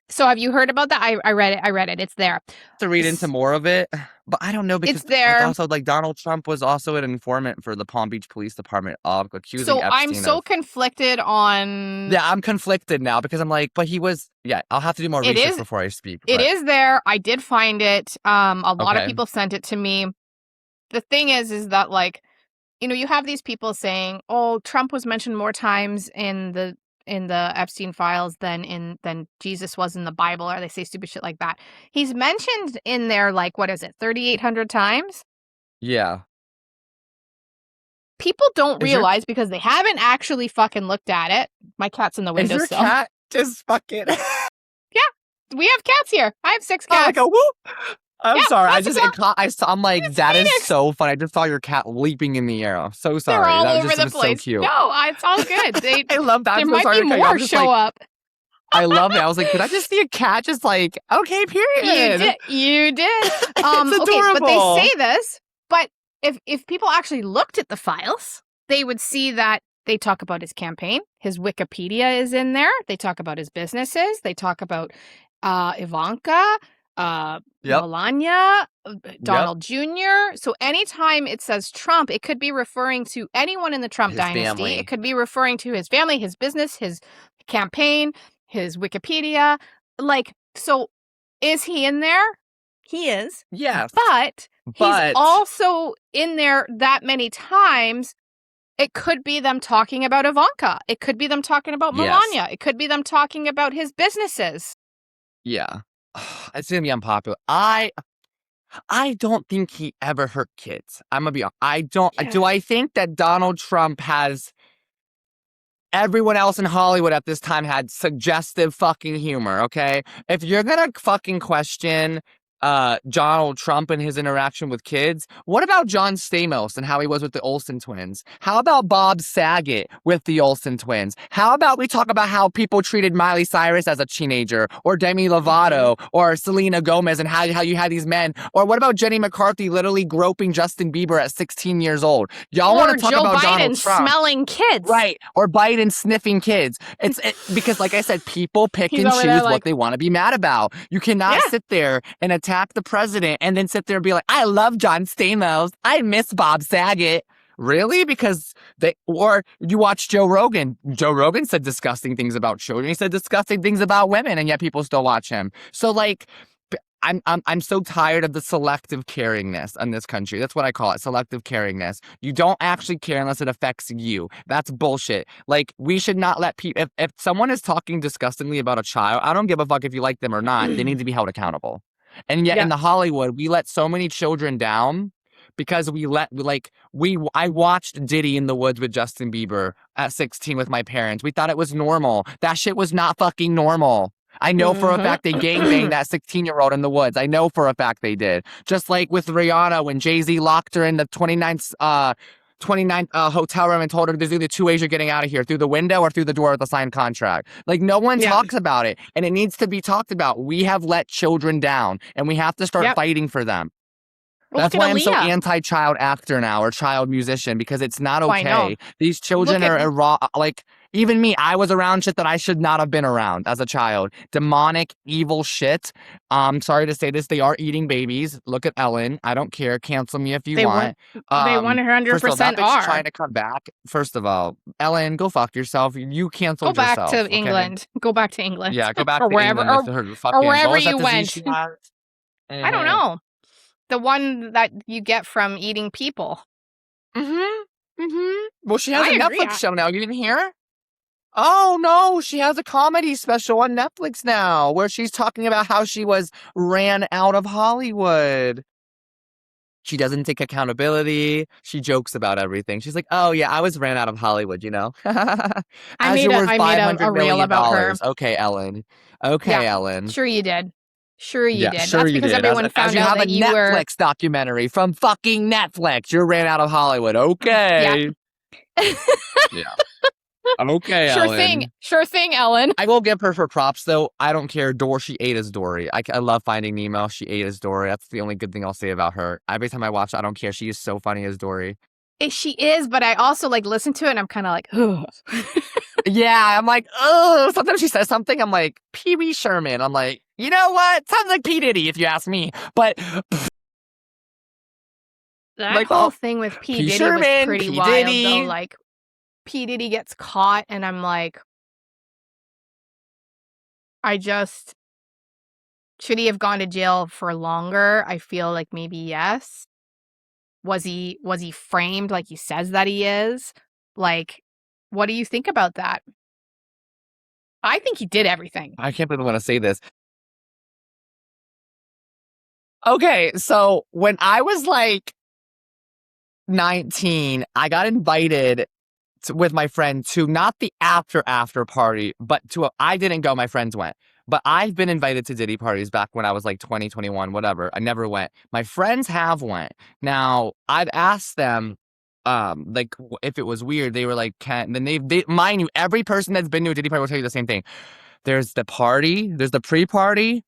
So have you heard about that? I read it. I read it. It's there. To read into S- more of it, but I don't know It's because like there. also like Donald Trump was also an informant for the Palm Beach Police Department of accusing So I'm Epstein so of. conflicted on Yeah, I'm conflicted now because I'm like, but he was. Yeah, I'll have to do more it research is before I speak. it But is there. I did find it. A lot of okay, people sent it to me. The thing is that like, you have these people saying, "Oh, Trump was mentioned more times in the Epstein files than Jesus was in the Bible," or they say stupid shit like that. He's mentioned in there like what is it, 3,800 times? yeah. People don't Is your realize because they haven't actually fucking looked at it. My cat's in the is your windowsill. cat just fucking? Yeah, we have cats here. I have 6 Oh, like cats. a whoop. I'm Yeah, sorry. I that's just it exactly. caught, I saw. I'm like It's that is Phoenix. so funny. I just saw your cat leaping in the air. I'm so They're sorry. all That was over just it the was so place. cute. No, it's all good. I love that. There I'm so might sorry be to cut you off. more Just show like up. I love it. I was like, did I just see a cat? Just like okay, You period. did. You did. It's Okay, but they say adorable. this, but if people actually looked at the files, they would see that they talk about his campaign. His Wikipedia is in there. They talk about his businesses. They talk about Ivanka, Yep. Melania, Yep. Donald Jr. So anytime it says Trump, it could be referring to anyone in the Trump His dynasty. It family. could be referring to his family, his business, his campaign, his Wikipedia. Like, so is he in there? He is. Yes, But he's but also in there that many times. It could be them talking about Ivanka. It could be them talking about yes, Melania. It could be them talking about his businesses. yeah. It's gonna be unpopular. I don't think he ever hurt kids. I'm gonna be honest. I don't. Yeah. Do I think that Donald Trump has everyone else in Hollywood at this time had suggestive fucking humor, okay? If you're gonna fucking question Donald Trump and his interaction with kids, what about John Stamos and how he was with the Olsen twins? How about Bob Saget with the Olsen twins? How about we talk about how people treated Miley Cyrus as a teenager, or Demi Mm-hmm. Lovato, or Selena Gomez, and how you had these men? Or what about Jenny McCarthy literally groping Justin Bieber at 16 years old? Y'all want Or to talk Joe about Donald Biden Trump? smelling kids. Right. Or Biden sniffing kids. Because, like I said, people pick He's and over there choose what like, they want to be mad about. You yeah. cannot sit there and attack the president and then sit there and be like, I love John Stamos. I miss Bob Saget. Really? Because or you watch Joe Rogan. Joe Rogan said disgusting things about children. He said disgusting things about women, and yet people still watch him. So, like, I'm so tired of the selective caringness in this country. That's what I call it, selective caringness. You don't actually care unless it affects you. That's bullshit. Like, we should not let people. If someone is talking disgustingly about a child, I don't give a fuck if you like them or not. They need to be held accountable. And yet, in Yeah. the Hollywood, we let so many children down because I watched Diddy in the Woods with Justin Bieber at 16 with my parents. We thought it was normal. That shit was not fucking normal. I know for a fact they gangbanged Mm-hmm. that 16-year-old in the woods. I know for a fact they did. Just like with Rihanna when Jay-Z locked her in the 29th hotel room and told her there's either two ways you're getting out of here, through the window or through the door with a signed contract. Like, no one Yeah. talks about it, and it needs to be talked about. We have let children down, and we have to start Yep. fighting for them. Well, That's look at why I'm so Aaliyah. anti-child actor now, or child musician, because it's not Oh, I know. okay. These Look children at are raw. Like, even me, I was around shit that I should not have been around as a child. Demonic, evil shit. Sorry to say this, they are eating babies. Look at Ellen. I don't care. Cancel me if you they want. want. They First of all, that 100% bitch trying are. to come back. First of all, Ellen, go fuck yourself. You Go canceled back to yourself, okay? England. Go back to England, Yeah, go back or to wherever, England with her or fucking, what wherever was that you disease went. she had? I don't Mm-hmm. know. The one that you get from eating people. Mm-hmm. Mm-hmm. Well, she has a I agree. Netflix show now. You didn't hear? Oh no, she has a comedy special on Netflix now where she's talking about how she was ran out of Hollywood. She doesn't take accountability. She jokes about everything. She's like, "Oh yeah, I was ran out of Hollywood, you know." As you're worth I made five a hundred reel million about her. dollars. Okay, Ellen. Yeah, Okay, Ellen. sure you did. Sure you Yeah, did. sure That's you because did. everyone As found you out have a that you were. Netflix documentary from fucking Netflix. You're ran out of Hollywood. Yeah. Okay. Yeah. Okay, Sure thing. Ellen. Sure thing, Ellen. I will give her for props though. I don't care. She ate as Dory. I love Finding Nemo. She ate as Dory. That's the only good thing I'll say about her. Every time I watch, I don't care. She is so funny as Dory. She is, but I also, like, listen to it and I'm kinda like, "Ugh." Yeah, I'm like, oh. Sometimes she says something, I'm like, Pee Wee Sherman. I'm like, you know what? Sounds like P Diddy if you ask me. But That like, whole oh, thing with P. P Diddy was Sherman, pretty P wild, though, Diddy. like, P. Diddy gets caught, and I'm like, I just should he have gone to jail for longer? I feel like maybe yes. Was he framed like he says that he is? Like, what do you think about that? I think he did everything. I can't believe I want to say this. Okay, so when I was like 19, I got invited with my friend to not the after party, but to I didn't go, my friends went. But I've been invited to Diddy parties back when I was like 20, 21, whatever. I never went. My friends have went. Now, I've asked them like if it was weird. They were like, "Can," then they mind you, every person that's been to a Diddy party will tell you the same thing. There's the party, there's the party,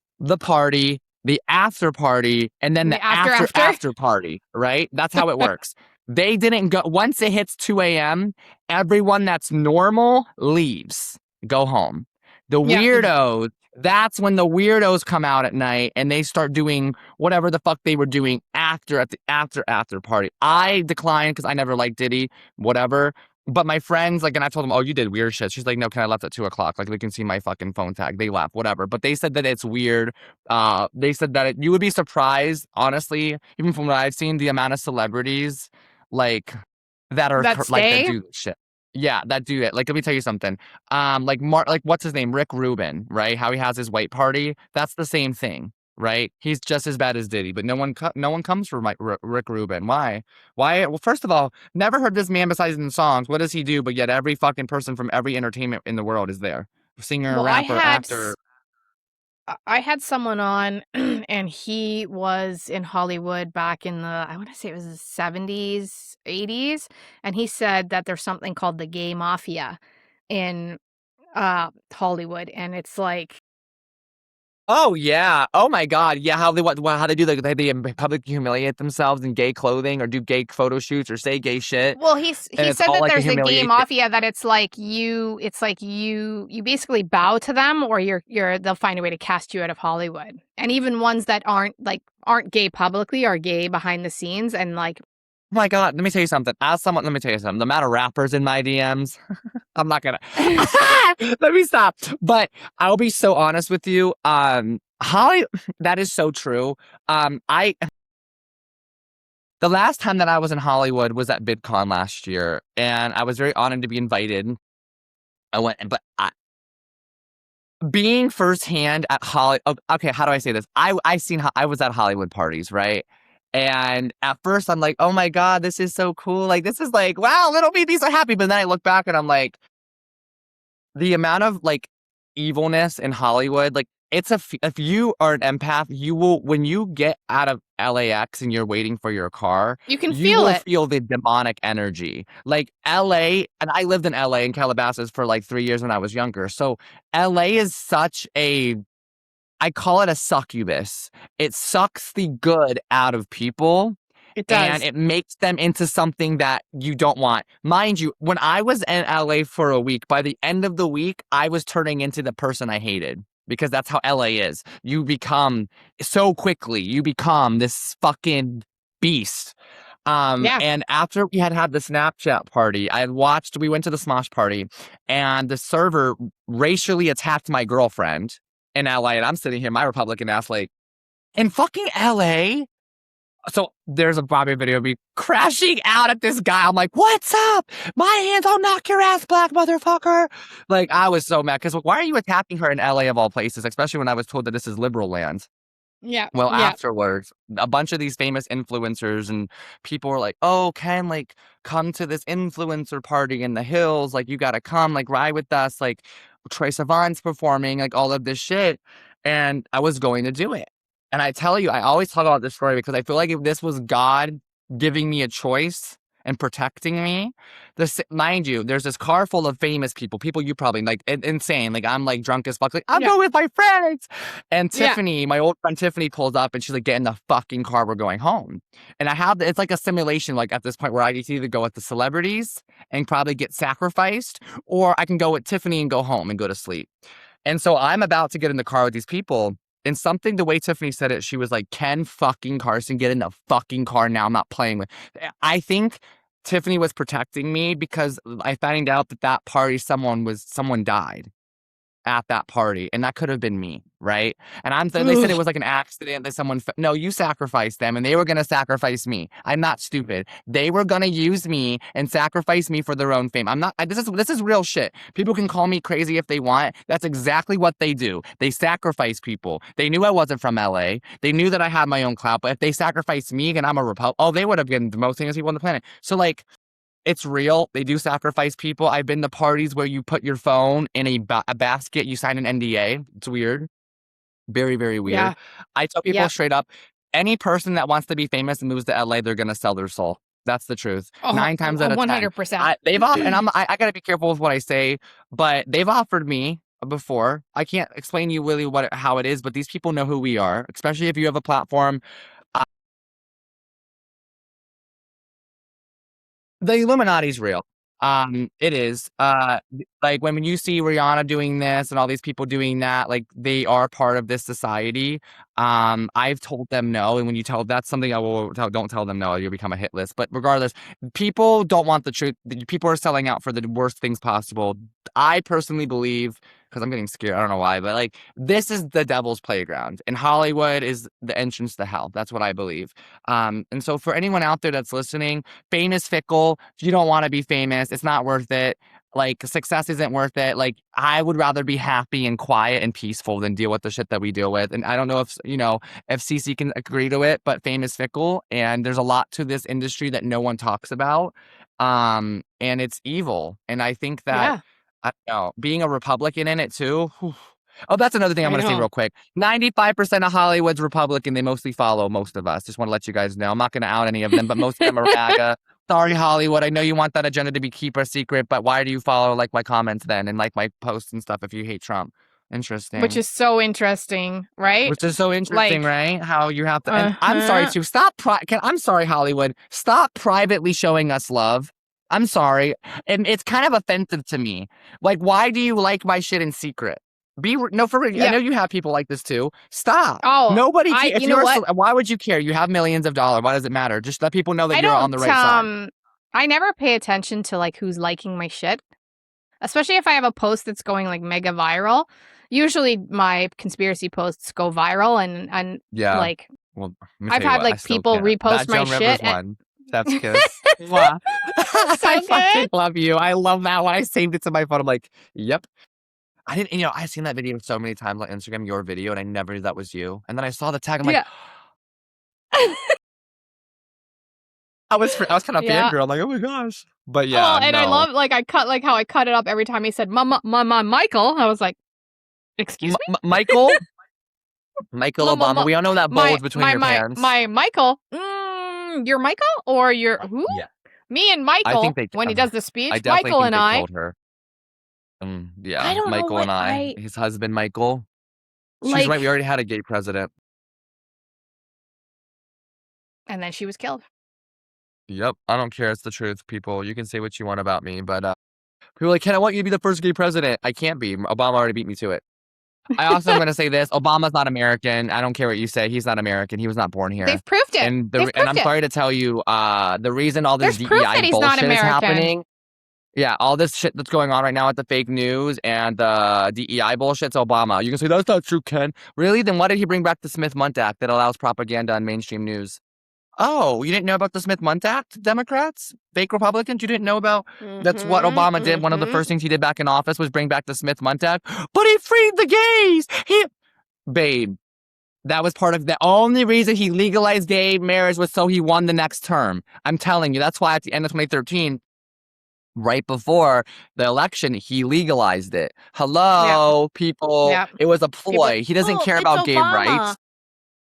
the after party, and then And the the after? after party, right? That's how it works. They didn't go, once it hits 2 a.m., everyone that's normal leaves, go home. The Yeah, weirdos, that's when the weirdos come out at night and they start doing whatever the fuck they were doing after at the after party. I declined because I never liked Diddy, whatever. But my friends, like, and I told them, oh, you did weird shit. She's like, no, can I left at 2 o'clock? Like, they can see my fucking phone tag. They laugh, whatever. But they said that it's weird. They said that you would be surprised, honestly, even from what I've seen, the amount of celebrities, like, that are, that like, that stay? do this shit. Yeah, that do it. Like, let me tell you something. Like, like, what's his name? Rick Rubin, right? How he has his white party. That's the same thing, right? He's just as bad as Diddy, but no one comes for Rick Rubin. Why? Why? Well, first of all, never heard this man besides in songs. What does he do? But yet every fucking person from every entertainment in the world is there. Singer, Well, rapper, actor. I had someone on and he was in Hollywood back in the I wanna say it was the '70s, '80s, and he said that there's something called the gay mafia in, Hollywood, and it's like Oh yeah. Oh my God. Yeah. How they how they do they publicly humiliate themselves in gay clothing or do gay photo shoots or say gay shit, well, and he it's said all that like a there's a gay humiliation. mafia that it's like you basically bow to them or you're they'll find a way to cast you out of Hollywood. And even ones that aren't gay publicly are gay behind the scenes and like Oh my God. Let me tell you something. As someone, let me tell you something. The amount of rappers in my DMs. I'm not gonna. Let me stop. But I'll be so honest with you. Holly, that is so true. I the last time that I was in Hollywood was at VidCon last year, and I was very honored to be invited. I went, but being firsthand at Holly. Okay, how do I say this? I was at Hollywood parties, right? And at first, I'm like, oh my God, this is so cool. Like, this is like, wow, little babies are happy. But then I look back and I'm like, the amount of like evilness in Hollywood, like if you are an empath, you will when you get out of LAX and you're waiting for your car, you can you feel will it. feel the demonic energy. Like LA, and I lived in LA in Calabasas for like 3 years when I was younger. So LA is such a I call it a succubus. It sucks the good out of people It and does. it makes them into something that you don't want. Mind you, when I was in LA for a week, by the end of the week, I was turning into the person I hated because that's how LA is. You become so quickly, you become this fucking beast. Yeah. And after we had the Snapchat party, we went to the Smosh party, and the server racially attacked my girlfriend in LA. And I'm sitting here, my Republican ass, like, in fucking LA? So there's a Bobby video of me crashing out at this guy. I'm like, what's up? My hands, I'll knock your ass, black motherfucker. Like, I was so mad because why are you attacking her in LA of all places, especially when I was told that this is liberal land? Yeah. Well, Yeah. afterwards, a bunch of these famous influencers and people were like, "Oh, Ken, like, come to this influencer party in the hills. Like, you gotta come, like, ride with us. Like, Troye Sivan's performing, like, all of this shit." And I was going to do it. And I tell you, I always talk about this story because I feel like if this was God giving me a choice and protecting me. This, mind you, there's this car full of famous people you probably like, insane. Like I'm like drunk as fuck. Like I'm Yeah. going with my friends. And Yeah. Tiffany, my old friend Tiffany, pulls up and she's like, "Get in the fucking car. We're going home." And it's like a simulation. Like at this point where I need to either go with the celebrities and probably get sacrificed, or I can go with Tiffany and go home and go to sleep. And so I'm about to get in the car with these people. And something, the way Tiffany said it, she was like, "Ken fucking Carson, get in the fucking car now. I'm not playing with." I think Tiffany was protecting me because I found out that that party, someone died at that party, and that could have been me, right? And they said it Ugh. was like an accident that no, you sacrificed them, and they were gonna sacrifice me. I'm not stupid. They were gonna use me and sacrifice me for their own fame. I'm not. This is real shit. People can call me crazy if they want. That's exactly what they do. They sacrifice people. They knew I wasn't from LA. They knew that I had my own clout. But if they sacrificed me and I'm a they would have been the most famous people on the planet. So like, it's real. They do sacrifice people. I've been to parties where you put your phone in a basket. You sign an NDA. It's weird. Very, very weird. Yeah. I tell people Yep. straight up, any person that wants to be famous and moves to LA, they're going to sell their soul. That's the truth. Oh, 9 times out of 10. 100%. They've offered, and I got to be careful with what I say, but they've offered me before. I can't explain to you really how it is, but these people know who we are, especially if you have a platform. The Illuminati's real. It is. Like when you see Rihanna doing this and all these people doing that, like they are part of this society. I've told them no, and when you tell that's something I will tell. Don't tell them no, you'll become a hit list. But regardless, people don't want the truth. People are selling out for the worst things possible. I personally believe, because I'm getting scared. I don't know why, but like this is the devil's playground, and Hollywood is the entrance to hell. That's what I believe. And so for anyone out there that's listening, fame is fickle. If you don't want to be famous, it's not worth it. Like success isn't worth it. Like I would rather be happy and quiet and peaceful than deal with the shit that we deal with. And I don't know if Ceci can agree to it, but fame is fickle, and there's a lot to this industry that no one talks about. And it's evil. And I think that Yeah. I don't know, being a Republican in it too. Whew. Oh, that's another thing I'm I going to say know. real quick. 95% of Hollywood's Republican. They mostly follow most of us. Just want to let you guys know. I'm not going to out any of them, but most of them are MAGA. Sorry, Hollywood. I know you want that agenda to be keep a secret, but why do you follow like my comments then and like my posts and stuff if you hate Trump? Which Interesting. is so interesting, right? Which is so interesting, Like, right? How you have to, and I'm sorry uh-huh. too. I'm sorry, Hollywood. Stop privately showing us love. I'm sorry, and it's kind of offensive to me. Like, why do you like my shit in secret? No, for real. I Yeah. know you have people like this too. Stop. Oh, Nobody cares. If you know you're, what? why would you care? You have millions of dollars. Why does it matter? Just let people know that I you're on the don't, right side. I never pay attention to like who's liking my shit, especially if I have a post that's going like mega viral. Usually my conspiracy posts go viral and Yeah. like Well, let me I've tell you had what. I like still people can't. repost That my Joan shit Rivers and one. Chef's kiss. Wow. I so fucking good. love you. I love that one. I saved it to my phone. I'm like, yep. I didn't, I've seen that video so many times on Instagram, your video, and I never knew that was you. And then I saw the tag. I'm like, Yeah. I was kind of Yeah. fangirl. I'm like, oh my gosh. But Well, yeah, and I no. love like I cut like how I cut it up every time he said Mama Michael. I was like, "Excuse me?" Michael Obama. We all know that bulge between your pants. My Michael. You're Michael or you're who? Yeah. Me and I think Michael they, when he does the I speech. definitely Michael think and they I. told her. I Yeah, don't know Michael what and I, I his husband, Michael. She's right. We like. already had a gay president. And then she was killed. Yep. I don't care. It's the truth, people. You can say what you want about me, but people are like, Ken, I want you to be the first gay president. I can't be. Obama already beat me to it. I also am going to say this. Obama's not American. I don't care what you say. He's not American. He was not born here. They've proved it. And They've and proved I'm it. sorry to tell you, the reason all this There's proof DEI that he's not bullshit is American. happening. Yeah, all this shit that's going on right now with the fake news and the DEI bullshit's Obama. You can say that's not true, Ken. Really? Then why did he bring back the Smith-Mundt Act that allows propaganda on mainstream news? Oh, you didn't know about the Smith-Mundt Act, Democrats? Fake Republicans? You didn't know about? That's what Mhm. Obama did. One of the Mhm. first things he did back in office was bring back the Smith-Mundt Act. But he freed the gays! Babe, that was part of the only reason he legalized gay marriage was so he won the next term. I'm telling you, that's why at the end of 2013, right before the election, he legalized it. Yeah. Hello, people. Yeah. It was a People. ploy. He doesn't Oh, care it's about gay Obama. rights.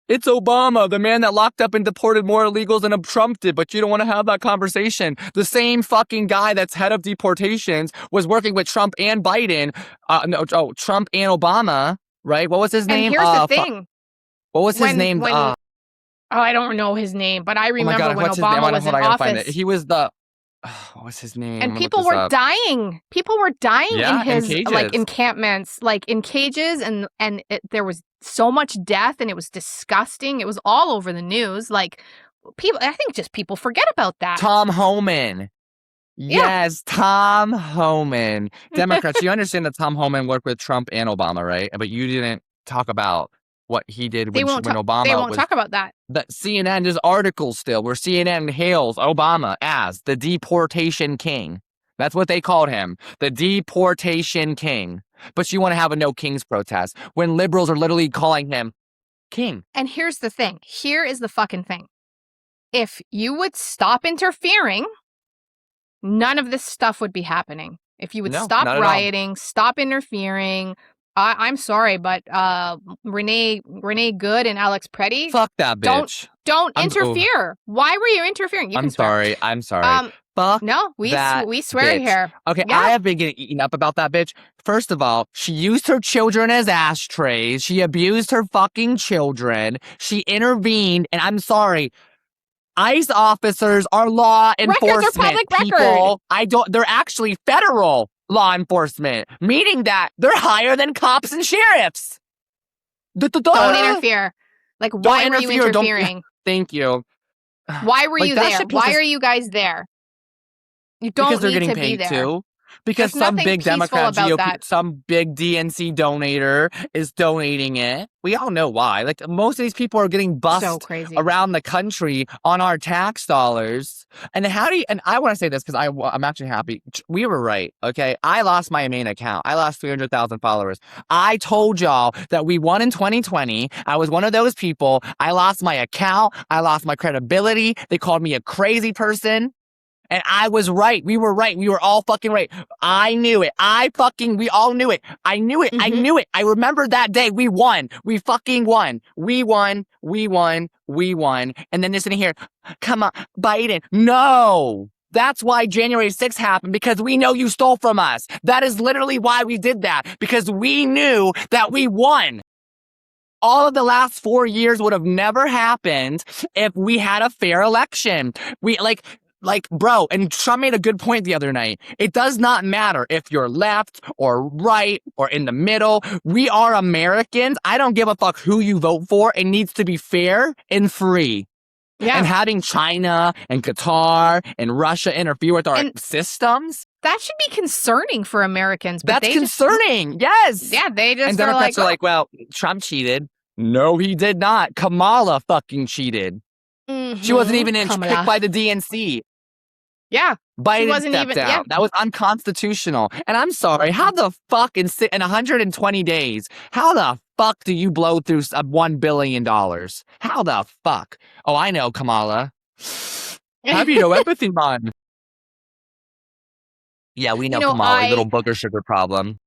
It's Obama, the man that locked up and deported more illegals than Trump did, but you don't want to have that conversation. The same fucking guy that's head of deportations was working with Trump and Biden. Trump and Obama, right? What was his And name? here's the thing. What was his name? When oh, I don't know his name, but I Oh my remember God, when what's his name? Obama was Hold in on, I gotta find it. office He was the, what was his name? I'm and gonna look this up. people were dying in Yeah, in his like cages. encampments, like in cages, and there was so much death and it was disgusting. It was all over the news. Like people, I think just people forget about that. Tom Homan. Yeah. Yes, Tom Homan. Democrats, you understand that Tom Homan worked with Trump and Obama, right? But you didn't talk about what he did when They Obama won't was. talk about that. That CNN, there's articles still where CNN hails Obama as the deportation king. That's what they called him, the deportation king. But you want to have a no kings protest when liberals are literally calling him king. And here's the thing. Here is the fucking thing. If you would stop interfering, none of this stuff would be happening. If you would No, stop not at all. rioting, stop interfering. I'm sorry, but Renee Good and Alex Preddy, Fuck that bitch. don't interfere. Why were you interfering? You can swear. I'm sorry. Fuck no, we that swear bitch. here. Okay, Yeah. I have been getting eaten up about that bitch. First of all, she used her children as ashtrays. She abused her fucking children. She intervened, and I'm sorry. ICE officers are law enforcement Records are public people. record. They're actually federal law enforcement, meaning that they're higher than cops and sheriffs. Don't interfere. Like, why were you interfering? Thank you. Why were you there? Why pisses- are you guys there? You don't because they're need getting to be paid there. too. Because There's some nothing big peaceful Democrat about GOP, that. some big DNC donator is donating it. We all know why. Like most of these people are getting bussed So crazy. around the country on our tax dollars. And how do you? And I want to say this because I'm actually happy. We were right. Okay, I lost my main account. I lost 300,000 followers. I told y'all that we won in 2020. I was one of those people. I lost my account. I lost my credibility. They called me a crazy person. And I was right. We were right. We were all fucking right. I knew it. We all knew it. I knew it. I knew it. I remember that day. We won. We fucking won. We won. We won. We won. And then this in here, come on, Biden. No. That's why January 6th happened, because we know you stole from us. That is literally why we did that, because we knew that we won. All of the last 4 years would have never happened if we had a fair election. Bro, and Trump made a good point the other night. It does not matter if you're left or right or in the middle. We are Americans. I don't give a fuck who you vote for. It needs to be fair and free. Yeah. And having China and Qatar and Russia interfere with our systems. That should be concerning for Americans. But that's concerning. Yes. Yeah, they just and Democrats are like, well, Trump cheated. No, he did not. Kamala fucking cheated. She wasn't even picked by the DNC. Yeah. Biden stepped down. Yeah. That was unconstitutional. And I'm sorry, how the fuck in 120 days, how the fuck do you blow through $1 billion? How the fuck? Oh, I know, Kamala. Have you no empathy, man? Yeah, we know, Kamala, little booger sugar problem.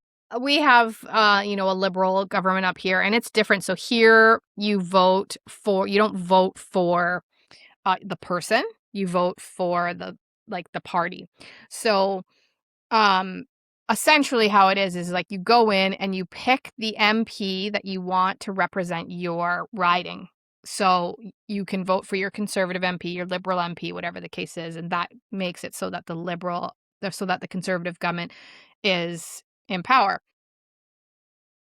We have, a liberal government up here, and it's different. So here you don't vote for the person, you vote for the party. So, essentially how it is like you go in and you pick the MP that you want to represent your riding. So you can vote for your conservative MP, your liberal MP, whatever the case is. And that makes it so that the conservative government is in power.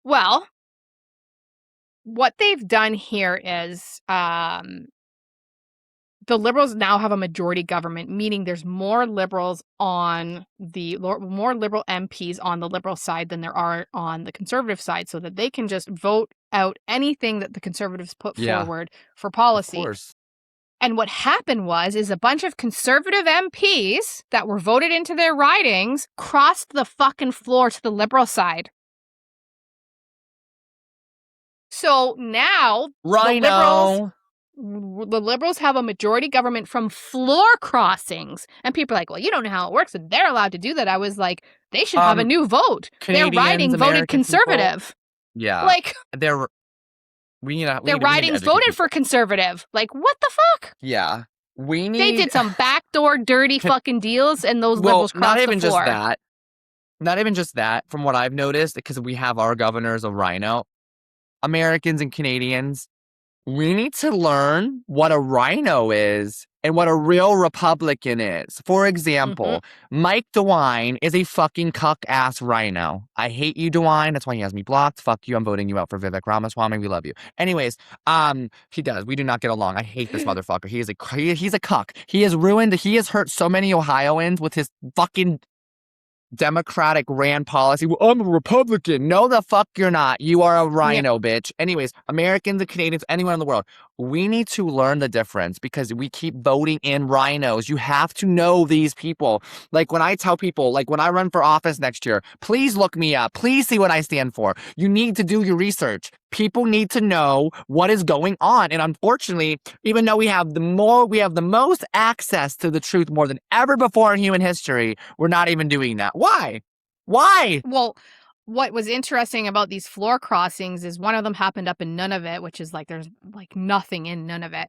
Well, what they've done here is, the liberals now have a majority government, meaning there's more liberal MPs on the liberal side than there are on the conservative side, so that they can just vote out anything that the conservatives put forward for policy. Of course. And what happened is a bunch of conservative MPs that were voted into their ridings crossed the fucking floor to the liberal side. So now the liberals have a majority government from floor crossings. And people are like, well, you don't know how it works. And they're allowed to do that. I was like, they should have a new vote. Canadians, their riding voted American conservative. people, yeah. Like, we Their need to ridings educate voted for people. conservative. Like, what the fuck? Yeah. We They need did some backdoor dirty fucking deals and those well, liberals crossed the floor. not even just that, from what I've noticed, because we have our governors of Rhino, Americans and Canadians, we need to learn what a rhino is and what a real Republican is. For Hmm. example, Mike DeWine is a fucking cuck ass rhino. I hate you, DeWine. That's why he has me blocked. Fuck you. I'm voting you out for Vivek Ramaswamy. We love you. Anyways, he does. We do not get along. I hate this motherfucker. He's a cuck. He has hurt so many Ohioans with his fucking Democratic Rand policy. Well, I'm a Republican. No, the fuck you're not. You are a Yep. rhino, bitch. Anyways, Americans and Canadians, anyone in the world, we need to learn the difference because we keep voting in rhinos. You have to know these people. Like when I tell people, like when I run for office next year, please look me up. Please see what I stand for. You need to do your research. People need to know what is going on. And unfortunately, even though we have the most access to the truth more than ever before in human history, we're not even doing that. Why? Why? Well, what was interesting about these floor crossings is one of them happened up in Nunavut, which is like there's like nothing in Nunavut.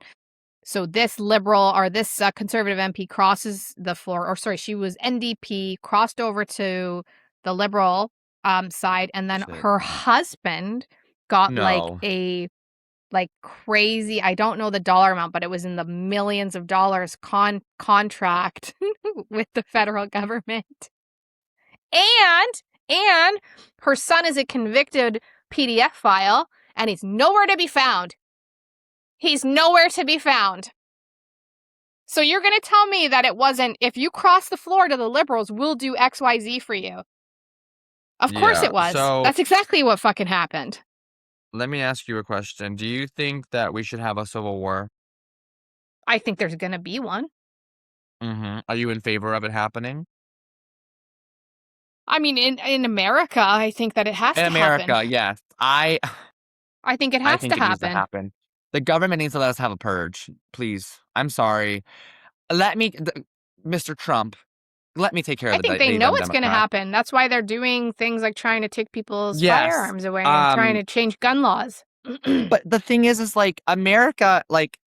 So this liberal or this conservative MP crosses the floor, or sorry, she was NDP, crossed over to the liberal side, and then Shit. her husband got like No. a like crazy, I don't know the dollar amount, but it was in the millions of dollars contract with the federal government. And her son is a convicted PDF file, and he's nowhere to be found. He's nowhere to be found. So you're going to tell me that it wasn't, if you cross the floor to the liberals, we'll do XYZ for you. Of course Yeah. it was. So That's exactly what fucking happened. let me ask you a question. Do you think that we should have a civil war? I think there's going to be one. Are you in favor of it happening? I mean, in America, I think that it has In to happen. America, yes. I think it I has to think it needs to happen. happen. The government needs to let us have a purge, please. I'm sorry. Let me, Mr. Trump, let me take care of I think they the know dumb it's going to Democrats. happen. That's why they're doing things like trying to take people's Yes. firearms away and trying to change gun laws. But the thing is like America, like,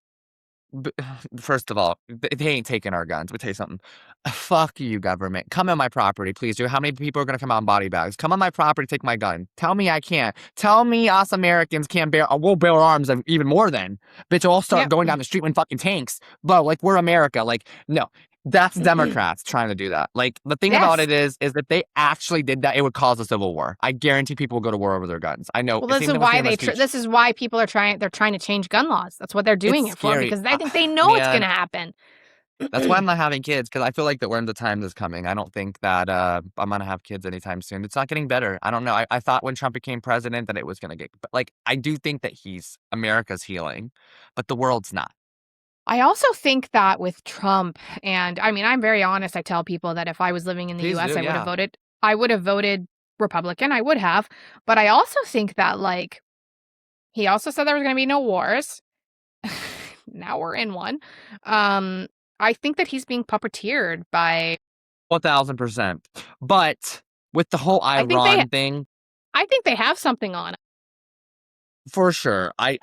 first of all, they ain't taking our guns. Let me tell you something. Fuck you, government. Come on my property, please. Do how many people are gonna come out in body bags? Come on my property, take my gun. Tell me I can't. Tell me us Americans can't bear. We'll bear arms of even more than. Bitch, we'll start Yep. going down the street with fucking tanks. But like we're America. Like no, that's Democrats trying to do that. Like the thing about Yes. it is if they actually did that, it would cause a civil war. I guarantee people will go to war over their guns. I know. Well, It this seemed is with why freedom of speech. this is why people are trying. They're trying to change gun laws. That's what they're It's doing it for, scary. because I think they know it's going Man, to happen. that's why I'm not having kids, because I feel like that we're in the time that's coming. I don't think that I'm gonna have kids anytime soon. It's not getting better. I don't know. I thought when Trump became president that it was gonna get, but like I do think that he's America's healing, but the world's not. I also think that with Trump, and I mean, I'm very honest. I tell people that if I was living in the Please US, do, yeah. I would have voted Republican. I would have. But I also think that, like, he also said there was going to be no wars. Now we're in one. Um, I think that he's being puppeteered by, 1,000%. But with the whole I think they, Iran thing, I think they have something on it. for sure, I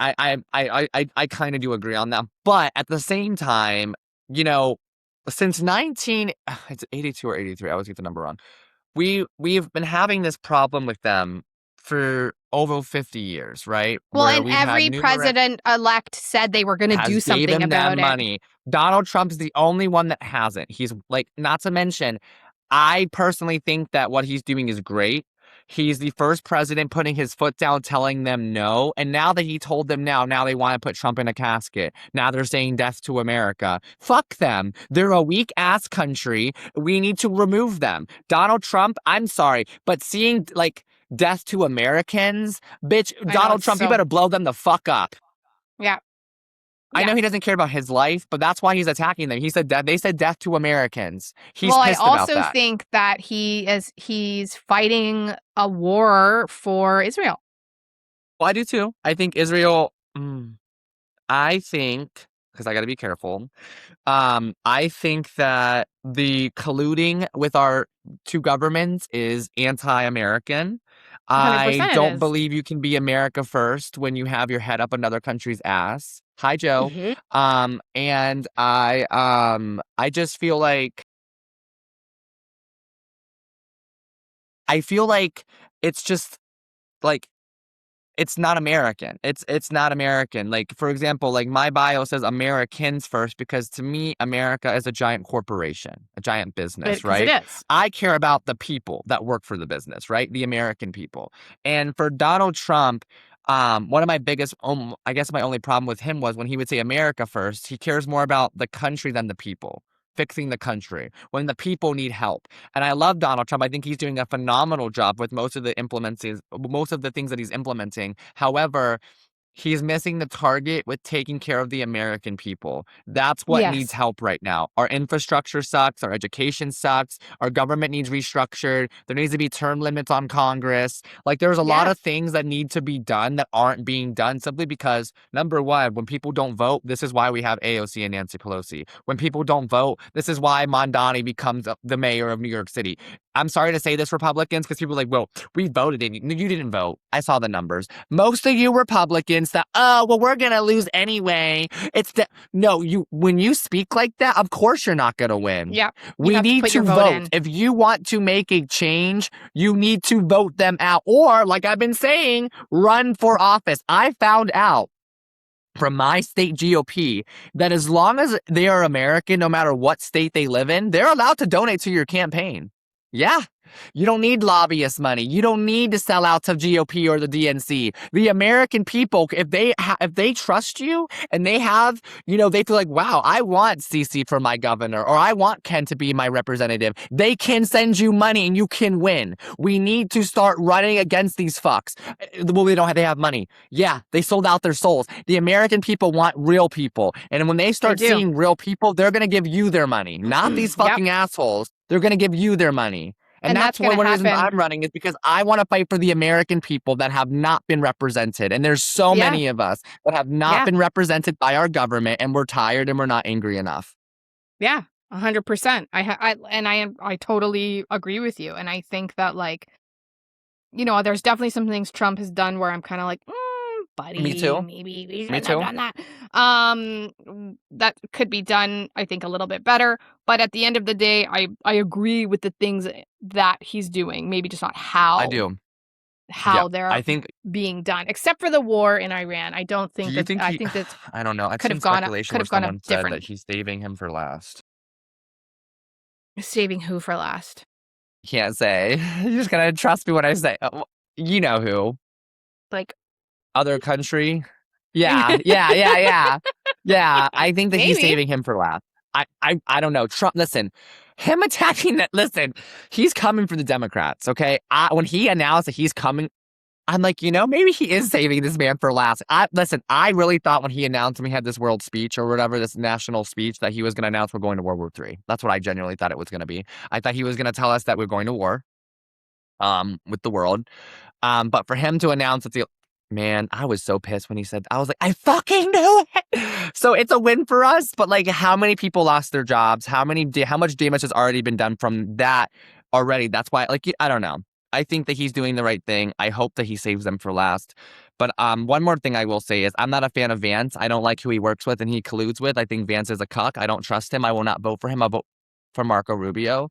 kind of do agree on that. But at the same time, you know, since 19, it's 82 or 83. I always get the number wrong. We've been having this problem with them for over 50 years, right? Well, Where and we've had every numerous president-elect said they were going to has do gave something him that about it. money. Donald Trump's the only one that hasn't. He's like, not to mention, I personally think that what he's doing is great. He's the first president putting his foot down, telling them no. And now that he told them now they want to put Trump in a casket. Now they're saying death to America. Fuck them. They're a weak ass country. We need to remove them. Donald Trump, I'm sorry, but seeing like death to Americans, bitch, I know Donald it's Trump, you so, better blow them the fuck up. yeah, I yeah. know he doesn't care about his life, but that's why he's attacking them. He said death. They said death to Americans. He's Well, I pissed about also that. think that he's fighting a war for Israel. Well, I do too. I think Israel. I think because I got to be careful. I think that the colluding with our two governments is anti-American. I 100% it don't is. believe you can be America first when you have your head up another country's ass. Hi, Joe. Mhm. And I just feel like it's just like it's not American. It's not American. Like, for example, like my bio says Americans first because to me, America is a giant corporation, a giant business, Because it right? is. I care about the people that work for the business, right? The American people. And for Donald Trump, one of my biggest, I guess my only problem with him was when he would say America first, he cares more about the country than the people, fixing the country when the people need help. And I love Donald Trump. I think he's doing a phenomenal job with most of the things that he's implementing. However, he's missing the target with taking care of the American people. That's what needs Yes. help right now. Our infrastructure sucks. Our education sucks. Our government needs restructured. There needs to be term limits on Congress. Like, there's a lot Yeah. of things that need to be done that aren't being done simply because, number one, when people don't vote, this is why we have AOC and Nancy Pelosi. When people don't vote, this is why Mondani becomes the mayor of New York City. I'm sorry to say this, Republicans, because people are like, well, we voted in you. No, you didn't vote. I saw the numbers. Most of you Republicans that, oh, well, we're going to lose anyway. No, when you speak like that, of course you're not going to win. Yeah. You We have to need put your to vote vote. in. If you want to make a change, you need to vote them out. Or, like I've been saying, run for office. I found out from my state GOP that as long as they are American, no matter what state they live in, they're allowed to donate to your campaign. Yeah. You don't need lobbyist money. You don't need to sell out to GOP or the DNC. The American people, if they trust you and they have, they feel like, wow, I want Ceci for my governor or I want Ken to be my representative. They can send you money and you can win. We need to start running against these fucks. Well, they have money. Yeah, they sold out their souls. The American people want real people. And when they They start do. seeing real people, they're going to give you their money, not these Yep. fucking assholes. They're going to give you their money. And And that's that's going to one of the reasons happen. I'm running is because I want to fight for the American people that have not been represented. And there's so Yeah. many of us that have not Yeah. been represented by our government and we're tired and we're not angry enough. Yeah. 100%. I totally agree with you. And I think that, like, there's definitely some things Trump has done where I'm kind of like, Me buddy, too. maybe we Me shouldn't have too. done that. That could be done, I think, a little bit better. But at the end of the day, I agree with the things that he's doing. Maybe just not I how do. Yeah. how they're I think, being done, except for the war in Iran. I don't do think you that. think I think that I don't know. I've could seen have gone up. speculation Could where have gone a someone said that different. he's saving him for last. Saving who for last? Can't say. You're just going to trust me when I say, you know who. Like Other country? Yeah, yeah, yeah, yeah. Yeah, I think that he's maybe. saving him for last. I don't know. Trump, listen, him attacking that, listen, he's coming for the Democrats, okay? When he announced that he's coming, I'm like, maybe he is saving this man for last. Listen, I really thought when he announced when he had this world speech or whatever, this national speech, that he was going to announce we're going to World War III. That's what I genuinely thought it was going to be. I thought he was going to tell us that we're going to war with the world. But for him to announce that man, I was so pissed when he said, I was like, I fucking knew it. So it's a win for us. But like, how many people lost their jobs? How much damage has already been done from that already? That's why, like, I don't know. I think that he's doing the right thing. I hope that he saves them for last. But one more thing I will say is I'm not a fan of Vance. I don't like who he works with and he colludes with. I think Vance is a cuck. I don't trust him. I will not vote for him. I'll vote for Marco Rubio.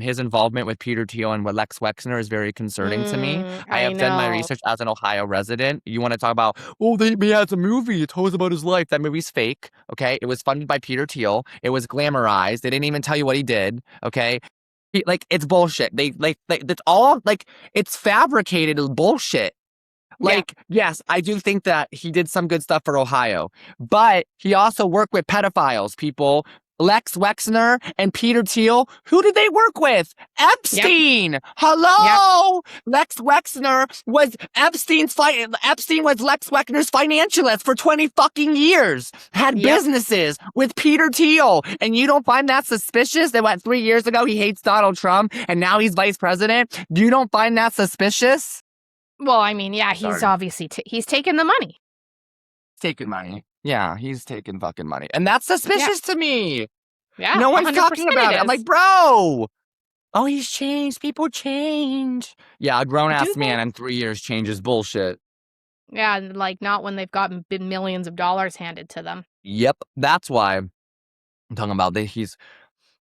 His involvement with Peter Thiel and with Lex Wexner is very concerning to me. I I have done my know. research as an Ohio resident. You want to talk about, he has a movie. It told us about his life. That movie's fake. Okay. It was funded by Peter Thiel. It was glamorized. They didn't even tell you what he did. Okay. It's bullshit. That's all, like, it's fabricated bullshit. Yeah. Like, yes, I do think that he did some good stuff for Ohio, but he also worked with pedophiles, people. Lex Wexner and Peter Thiel, who did they work with? Yep. Epstein. Hello. Yep. Lex Wexner was Epstein was Lex Wexner's financialist for 20 fucking years. Had businesses with Peter Thiel. And you don't find that suspicious that 3 years ago he hates Donald Trump and now he's vice president? You don't find that suspicious? Well, I mean, yeah, he's obviously he's taking the money. Taking money. Yeah, he's taking fucking money. And that's suspicious to me. Yeah, No one's talking about it. I'm like, bro. Oh, he's changed. People change. Yeah, a grown Do ass they? man in 3 years changes bullshit. Yeah, and, like, not when they've gotten millions of dollars handed to them. Yep, that's why I'm talking about that.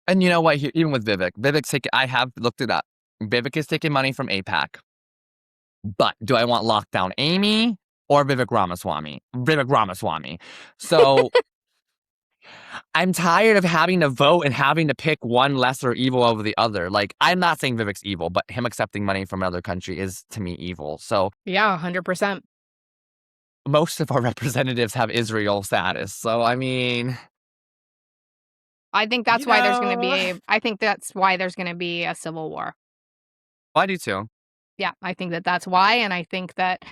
And you know what? Even with Vivek's taking. I have looked it up. Vivek is taking money from APAC. But do I want lockdown Amy or Vivek Ramaswamy? Vivek Ramaswamy. So I'm tired of having to vote and having to pick one lesser evil over the other. Like, I'm not saying Vivek's evil, but him accepting money from another country is to me evil. So Yeah, 100%. most of our representatives have Israel status. So I mean, I think you that's why there's gonna know, be I think that's why there's gonna be a civil war. I do too. Yeah, I think that that's why, and I think that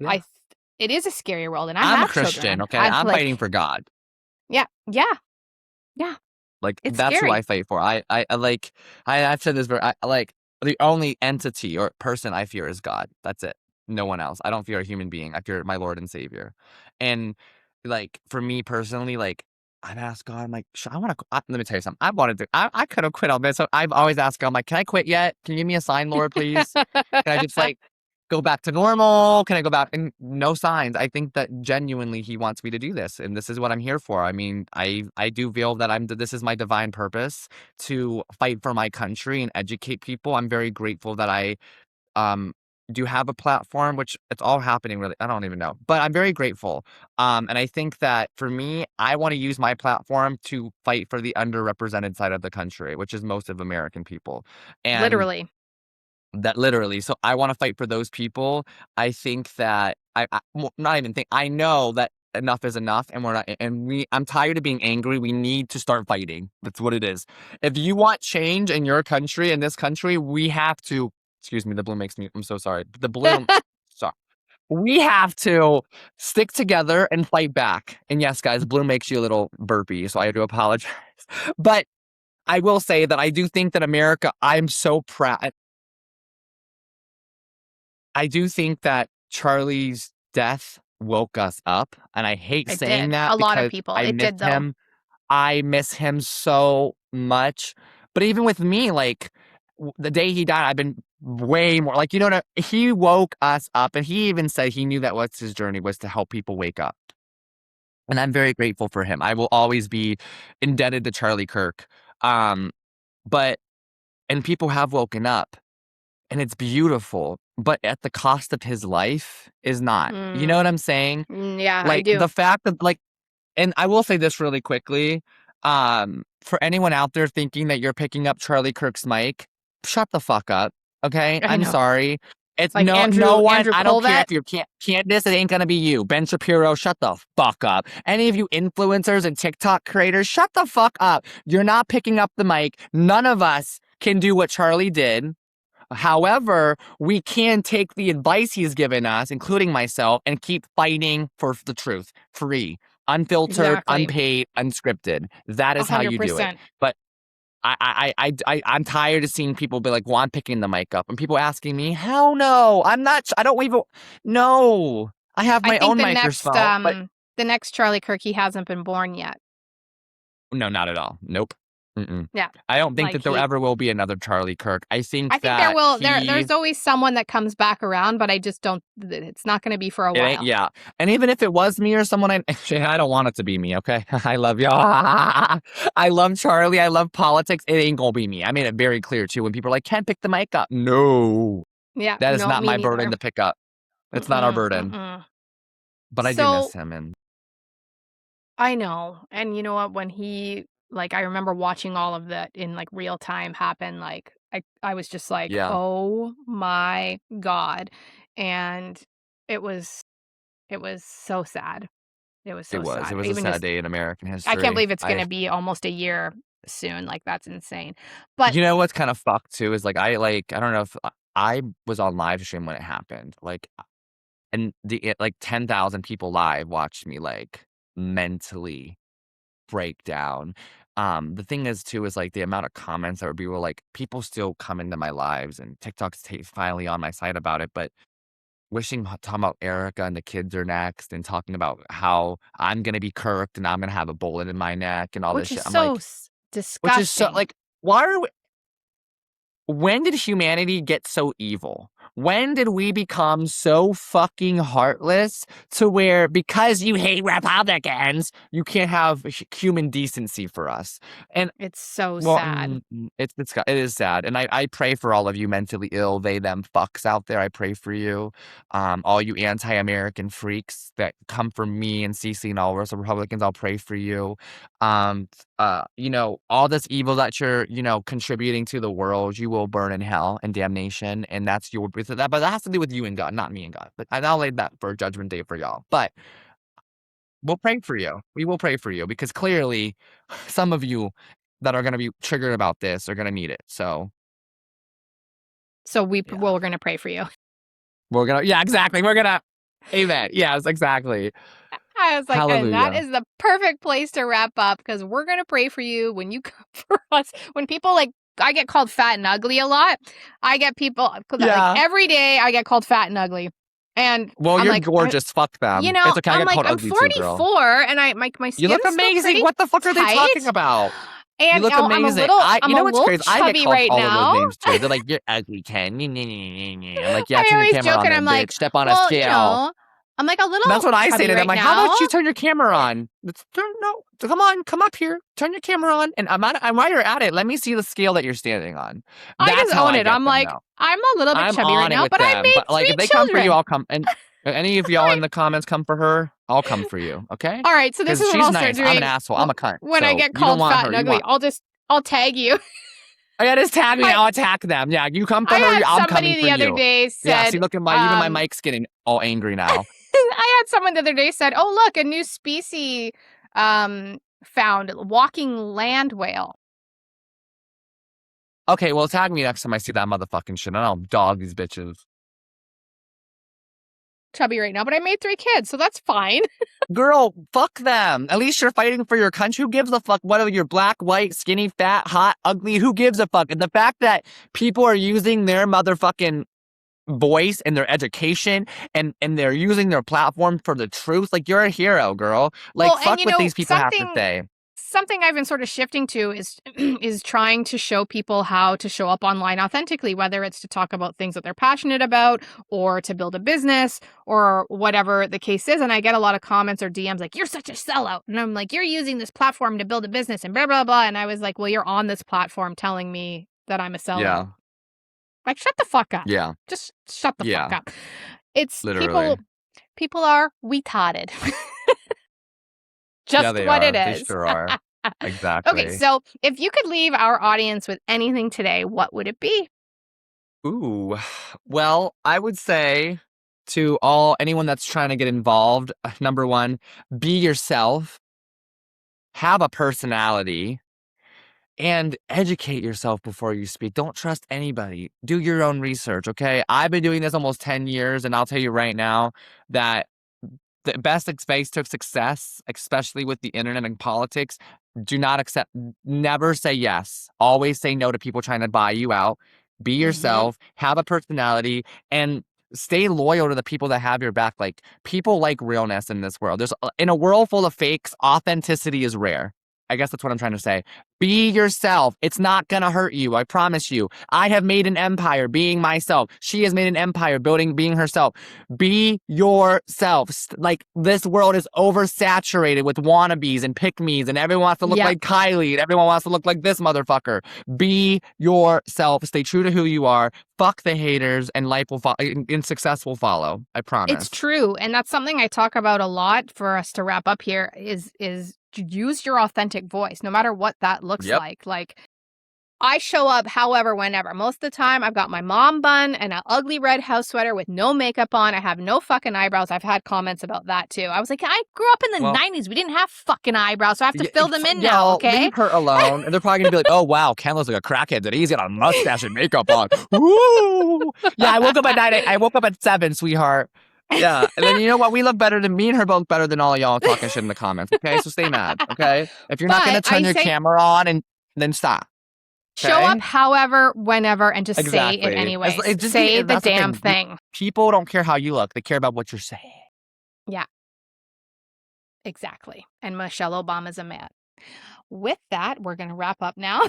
I Yeah. th it is a scary world, and I I'm a have Christian, children. okay? I I'm fighting like for God. yeah, yeah, yeah, Like, it's that's who I scary. fight for. I like I've said this very like, the only entity or person I fear is God. That's it. No one else. I don't fear a human being. I fear my Lord and Savior. And, like, for me personally, like, I've asked God, I'm like, I wanna let me tell you something. I wanted to I could have quit all this, so I've always asked God, I'm like, "Can I quit yet? Can you give me a sign, Lord, please? Can I just, like, go back to normal? Can I go back?" And no signs. I think that genuinely he wants me to do this, and this is what I'm here for. I mean, I do feel that this is my divine purpose to fight for my country and educate people. I'm very grateful that I um do have a platform, which it's all happening really. I don't even know, but I'm very grateful. And I think that for me, I want to use my platform to fight for the underrepresented side of the country, which is most of American people. And Literally. that literally. So I wanna fight for those people. I think that I well, not even think I know that enough is enough, and we're not and we I'm tired of being angry. We need to start fighting. That's what it is. If you want change in your country, in this country, we have to excuse me, the bloom makes me I'm so sorry. The bloom sorry. We have to stick together and fight back. And yes, guys, bloom makes you a little burpy, so I do apologize. But I will say that I do think that America I'm so proud I do think that Charlie's death woke us up, and I hate It saying did. that A lot of because people. I It miss did, though. him. I miss him so much. But even with me, like, the day he died, I've been way more like, you know what? He woke us up, and he even said he knew that what's his journey was to help people wake up. And I'm very grateful for him. I will always be indebted to Charlie Kirk. Um, but and people have woken up. And it's beautiful, but at the cost of his life is not. You know what Mm. I'm saying? Yeah, I Like, do. the fact that, like and I will say this really quickly, for anyone out there thinking that you're picking up Charlie Kirk's mic, shut the fuck up, okay? I I'm know. sorry. It's Like no one Andrew I don't care Colvett. if you're Candace, it ain't gonna be you. Ben Shapiro, shut the fuck up. Any of you influencers and TikTok creators, shut the fuck up. You're not picking up the mic. None of us can do what Charlie did. However, we can take the advice he's given us, including myself, and keep fighting for the truth, free, unfiltered, Exactly. unpaid, unscripted. That is how you do it. 100%. But I'm tired of seeing people be like, "Well, I'm picking the mic up," and people asking me, "Hell no, I'm not. I don't even. No, I have I my think own microphone." But the next Charlie Kirk, he hasn't been born yet. no, not at all. Nope. Mm-mm. Yeah. I don't think Like, that there he ever will be another Charlie Kirk. I I think think there that will he there's always someone that comes back around, but I just don't it's not gonna be for a It ain't while. yeah, and even if it was me or someone actually, I don't want it to be me, okay? I love y'all. I love Charlie, I love politics, it ain't gonna be me. I made it very clear too when people are like, "Can't pick the mic up." No, Yeah, that is no, not me my burden neither. to pick up. It's not our Mm-mm, burden, mm-mm. but I do miss So, him and I know, and you know what, when he like, I remember watching all of that in, like, real time happen, like, I was just like, yeah, "Oh my god," and it was it was so sad. It was it so was. It sad. was a Even sad just day in American I can't history. believe it's I gonna be almost a year soon, like, that's insane. But You know what's kinda fucked too is, like, I don't know if I was on live stream when it happened, like, and like, 10,000 people live watched me, like, mentally breakdown. The thing is too is like the amount of comments that would be were like people still come into my lives and TikTok's finally on my side about it, but talking about Erica and the kids are next and talking about how I'm gonna be kirked and I'm gonna have a bullet in my neck and all this which is shit. I'm so like, which is so disgusting. like, why are we? when did humanity get so evil? When did we become so fucking heartless to where because you hate Republicans, you can't have human decency for us? And It's so well, sad. it is sad, and I pray for all of you mentally ill, they them fucks out there. I pray for you, all you anti-American freaks that come for me and Ceci and all the rest of Republicans. I'll pray for you. Um, all this evil that you're contributing to the world, you will burn in hell and damnation, and that's your but that has to do with you and God, not me and God. But I'll lay that for Judgment Day for y'all. But we'll pray for you. We will pray for you because clearly, some of you that are going to be triggered about this are going to need it. So, So yeah. we're gonna pray for you. Yeah, exactly. We're going to, amen. Yes, exactly. I was like, and that Hallelujah. is the perfect place to wrap up because we're gonna pray for you when you come for us. When people like, I get called fat and ugly a lot. I get people like Yeah. every day. I get called fat and ugly, and Well, I'm you're like, gorgeous. Fuck them. It's okay. I I'm get like, called I'm ugly too, girl. 44, and my You look skin's still amazing. pretty What the fuck are they talking tight, about? You and look amazing. You I'm a know what's little crazy? I get chubby called right all of those now. names too. They're like, you're ugly, Ken. I'm like, yeah, I turn your always camera joke, on and then, I'm like, bitch. Step on a well, scale. I'm like a That's little what I say chubby to them. right Like, how now. about you turn your camera on? No, come on, come up here, turn your camera on, and while you're at it, let me see the scale that you're standing on. I That's just how own I it. get I'm them like, now. I'm a little bit I'm chubby right on it now, with but I them. made But like, 3 if they come for you, children. I'll come. And any of y'all in the comments come for her, I'll come for you. Okay? All right, so this Because is what she's I'll start nice. I'm an doing asshole. I'm a cunt. when I So get you don't called want fat her. and You ugly. want. I'll tag you. I got just tag me and I I'll attack them. Yeah, you come for I her. had I'm coming somebody for the other you. day Yeah. See, said, look at even my mic's getting all angry now. I had someone the other day said, "Oh, look, a new species found, walking land whale." Okay, well, tag me next time I see that motherfucking shit, and I'll dog these bitches. Chubby right now, but I made 3 kids, so that's fine. Girl, fuck them. At least you're fighting for your country. Who gives a fuck whether you're black, white, skinny, fat, hot, ugly? Who gives a fuck? And the fact that people are using their motherfucking voice and their education and they're using their platform for the truth, like, you're a hero, girl. Like, Well, and fuck what these people have to say. something I've been sort of shifting to is is trying to show people how to show up online authentically, whether it's to talk about things that they're passionate about or to build a business or whatever the case is. And I get a lot of comments or DMs like, "You're such a sellout." And I'm like, "You're using this platform to build a business and blah, blah, blah." And I was like, "Well, you're on this platform telling me that I'm a sellout. Yeah. Like, shut the fuck up. Yeah. Just shut the fuck Yeah. up." It's Literally. people are retarded. Yeah, Just they what it are. They is. sure are. Okay, Exactly. so if you could leave our audience with anything today, what would it be? Ooh. Well, I would say to anyone that's trying to get involved, number one, be yourself, have a personality, and educate yourself before you speak. Don't trust anybody. Do your own research, okay? I've been doing this almost 10 years, and I'll tell you right now that the best advice to success, especially with the internet and politics, do not accept, never say yes. Always say no to people trying to buy you out. Be Mhm. yourself, have a personality, and stay loyal to the people that have your back. Like, people like realness in this world. In a world full of fakes, authenticity is rare. I guess that's what I'm trying to say. Be yourself. It's not gonna hurt you. I promise you. I have made an empire being myself. She has made an empire being herself. Be yourself. Like, this world is oversaturated with wannabes and pick-me's, and everyone wants to look Yeah, like Kylie, and everyone wants to look like this motherfucker. Be yourself. Stay true to who you are. Fuck the haters, and life will follow, and success will follow. I it's promise. true, and that's something I talk about a lot for us to wrap up here is to use your authentic voice, no matter what that looks Yep. like. Like, I show up however, whenever. Most of the time, I've got my mom bun and an ugly red house sweater with no makeup on. I have no fucking eyebrows. I've had comments about that too. I was like, I grew up in the Well, 90s. We didn't have fucking eyebrows, so I have to y- fill them in now, y'all, okay? leave her alone. And they're probably gonna be like, "Oh wow, Ken looks like a crackhead today. He's got a mustache and makeup on." Woo! Yeah, I woke up at 9. I woke up at 7, sweetheart. Yeah, and then you know what? We look better than me and her both better than all of y'all talking shit in the comments. Okay, so stay mad. Okay, if you're not gonna But turn I your say camera on, and then stop. show up Okay, however, whenever, and just say it exactly. anyways. Just be. Say the That's the damn thing. thing. People don't care how you look; they care about what you're saying. Yeah, exactly. And Michelle Obama's a man. With that, we're going to wrap up now.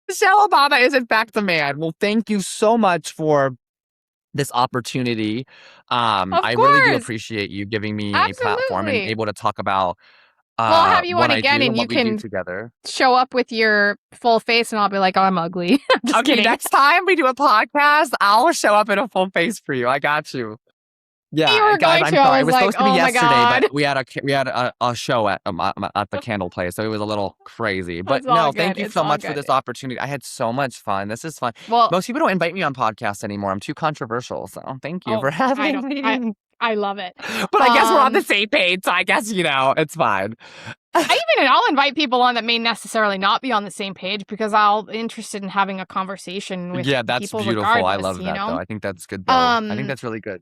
Michelle Obama is in fact the man. Well, thank you so much for this opportunity. Of I really do course. appreciate you giving me a platform and Absolutely. able to talk about Well, I'll have you what on I again do and and you what we do can together. show up with your full face and I'll be like, "Oh, I'm ugly." I'm just Okay, kidding. next time we do a podcast, I'll show up in a full face for you. I got you. You Yeah, were guys, going to. I'm I sorry. It was was like, supposed to be "Oh my yesterday, but god." we had a show at the candle place, so it was a little crazy. But It's all no, good. thank you It's so all much for good. this opportunity. I had so much fun. This is fun. Well, Most people don't invite me on podcasts anymore. I'm too controversial, so thank you oh, for I having don't me. I love it. But I guess we're on the Um, same page, so I guess it's fine. I'll invite people on that may necessarily not be on the same page because I'll interested in having a conversation with Yeah, that's people beautiful. I regardless, love you that though. know? I think that's good though. I think Um, that's really good.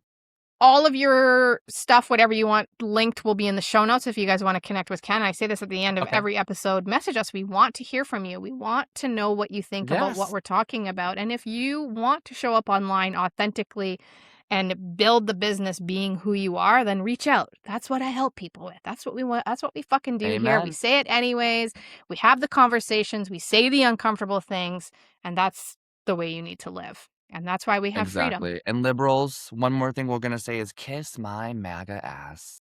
all of your stuff, whatever you want linked, will be in the show notes if you guys want to connect with Ken. I say this at the end of Okay. every episode. Message us. We want to hear from you. We want to know what you think about what Yes, we're talking about. And if you want to show up online authentically and build the business being who you are, then reach out. That's what I help people with. That's what we want. That's what we fucking do here. We amen. say it anyways. We have the conversations. We say the uncomfortable things. And that's the way you need to live. And that's why we have freedom. Exactly. And liberals, one more thing we're gonna say is kiss my MAGA ass.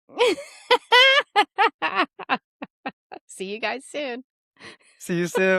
See you guys soon. See you soon.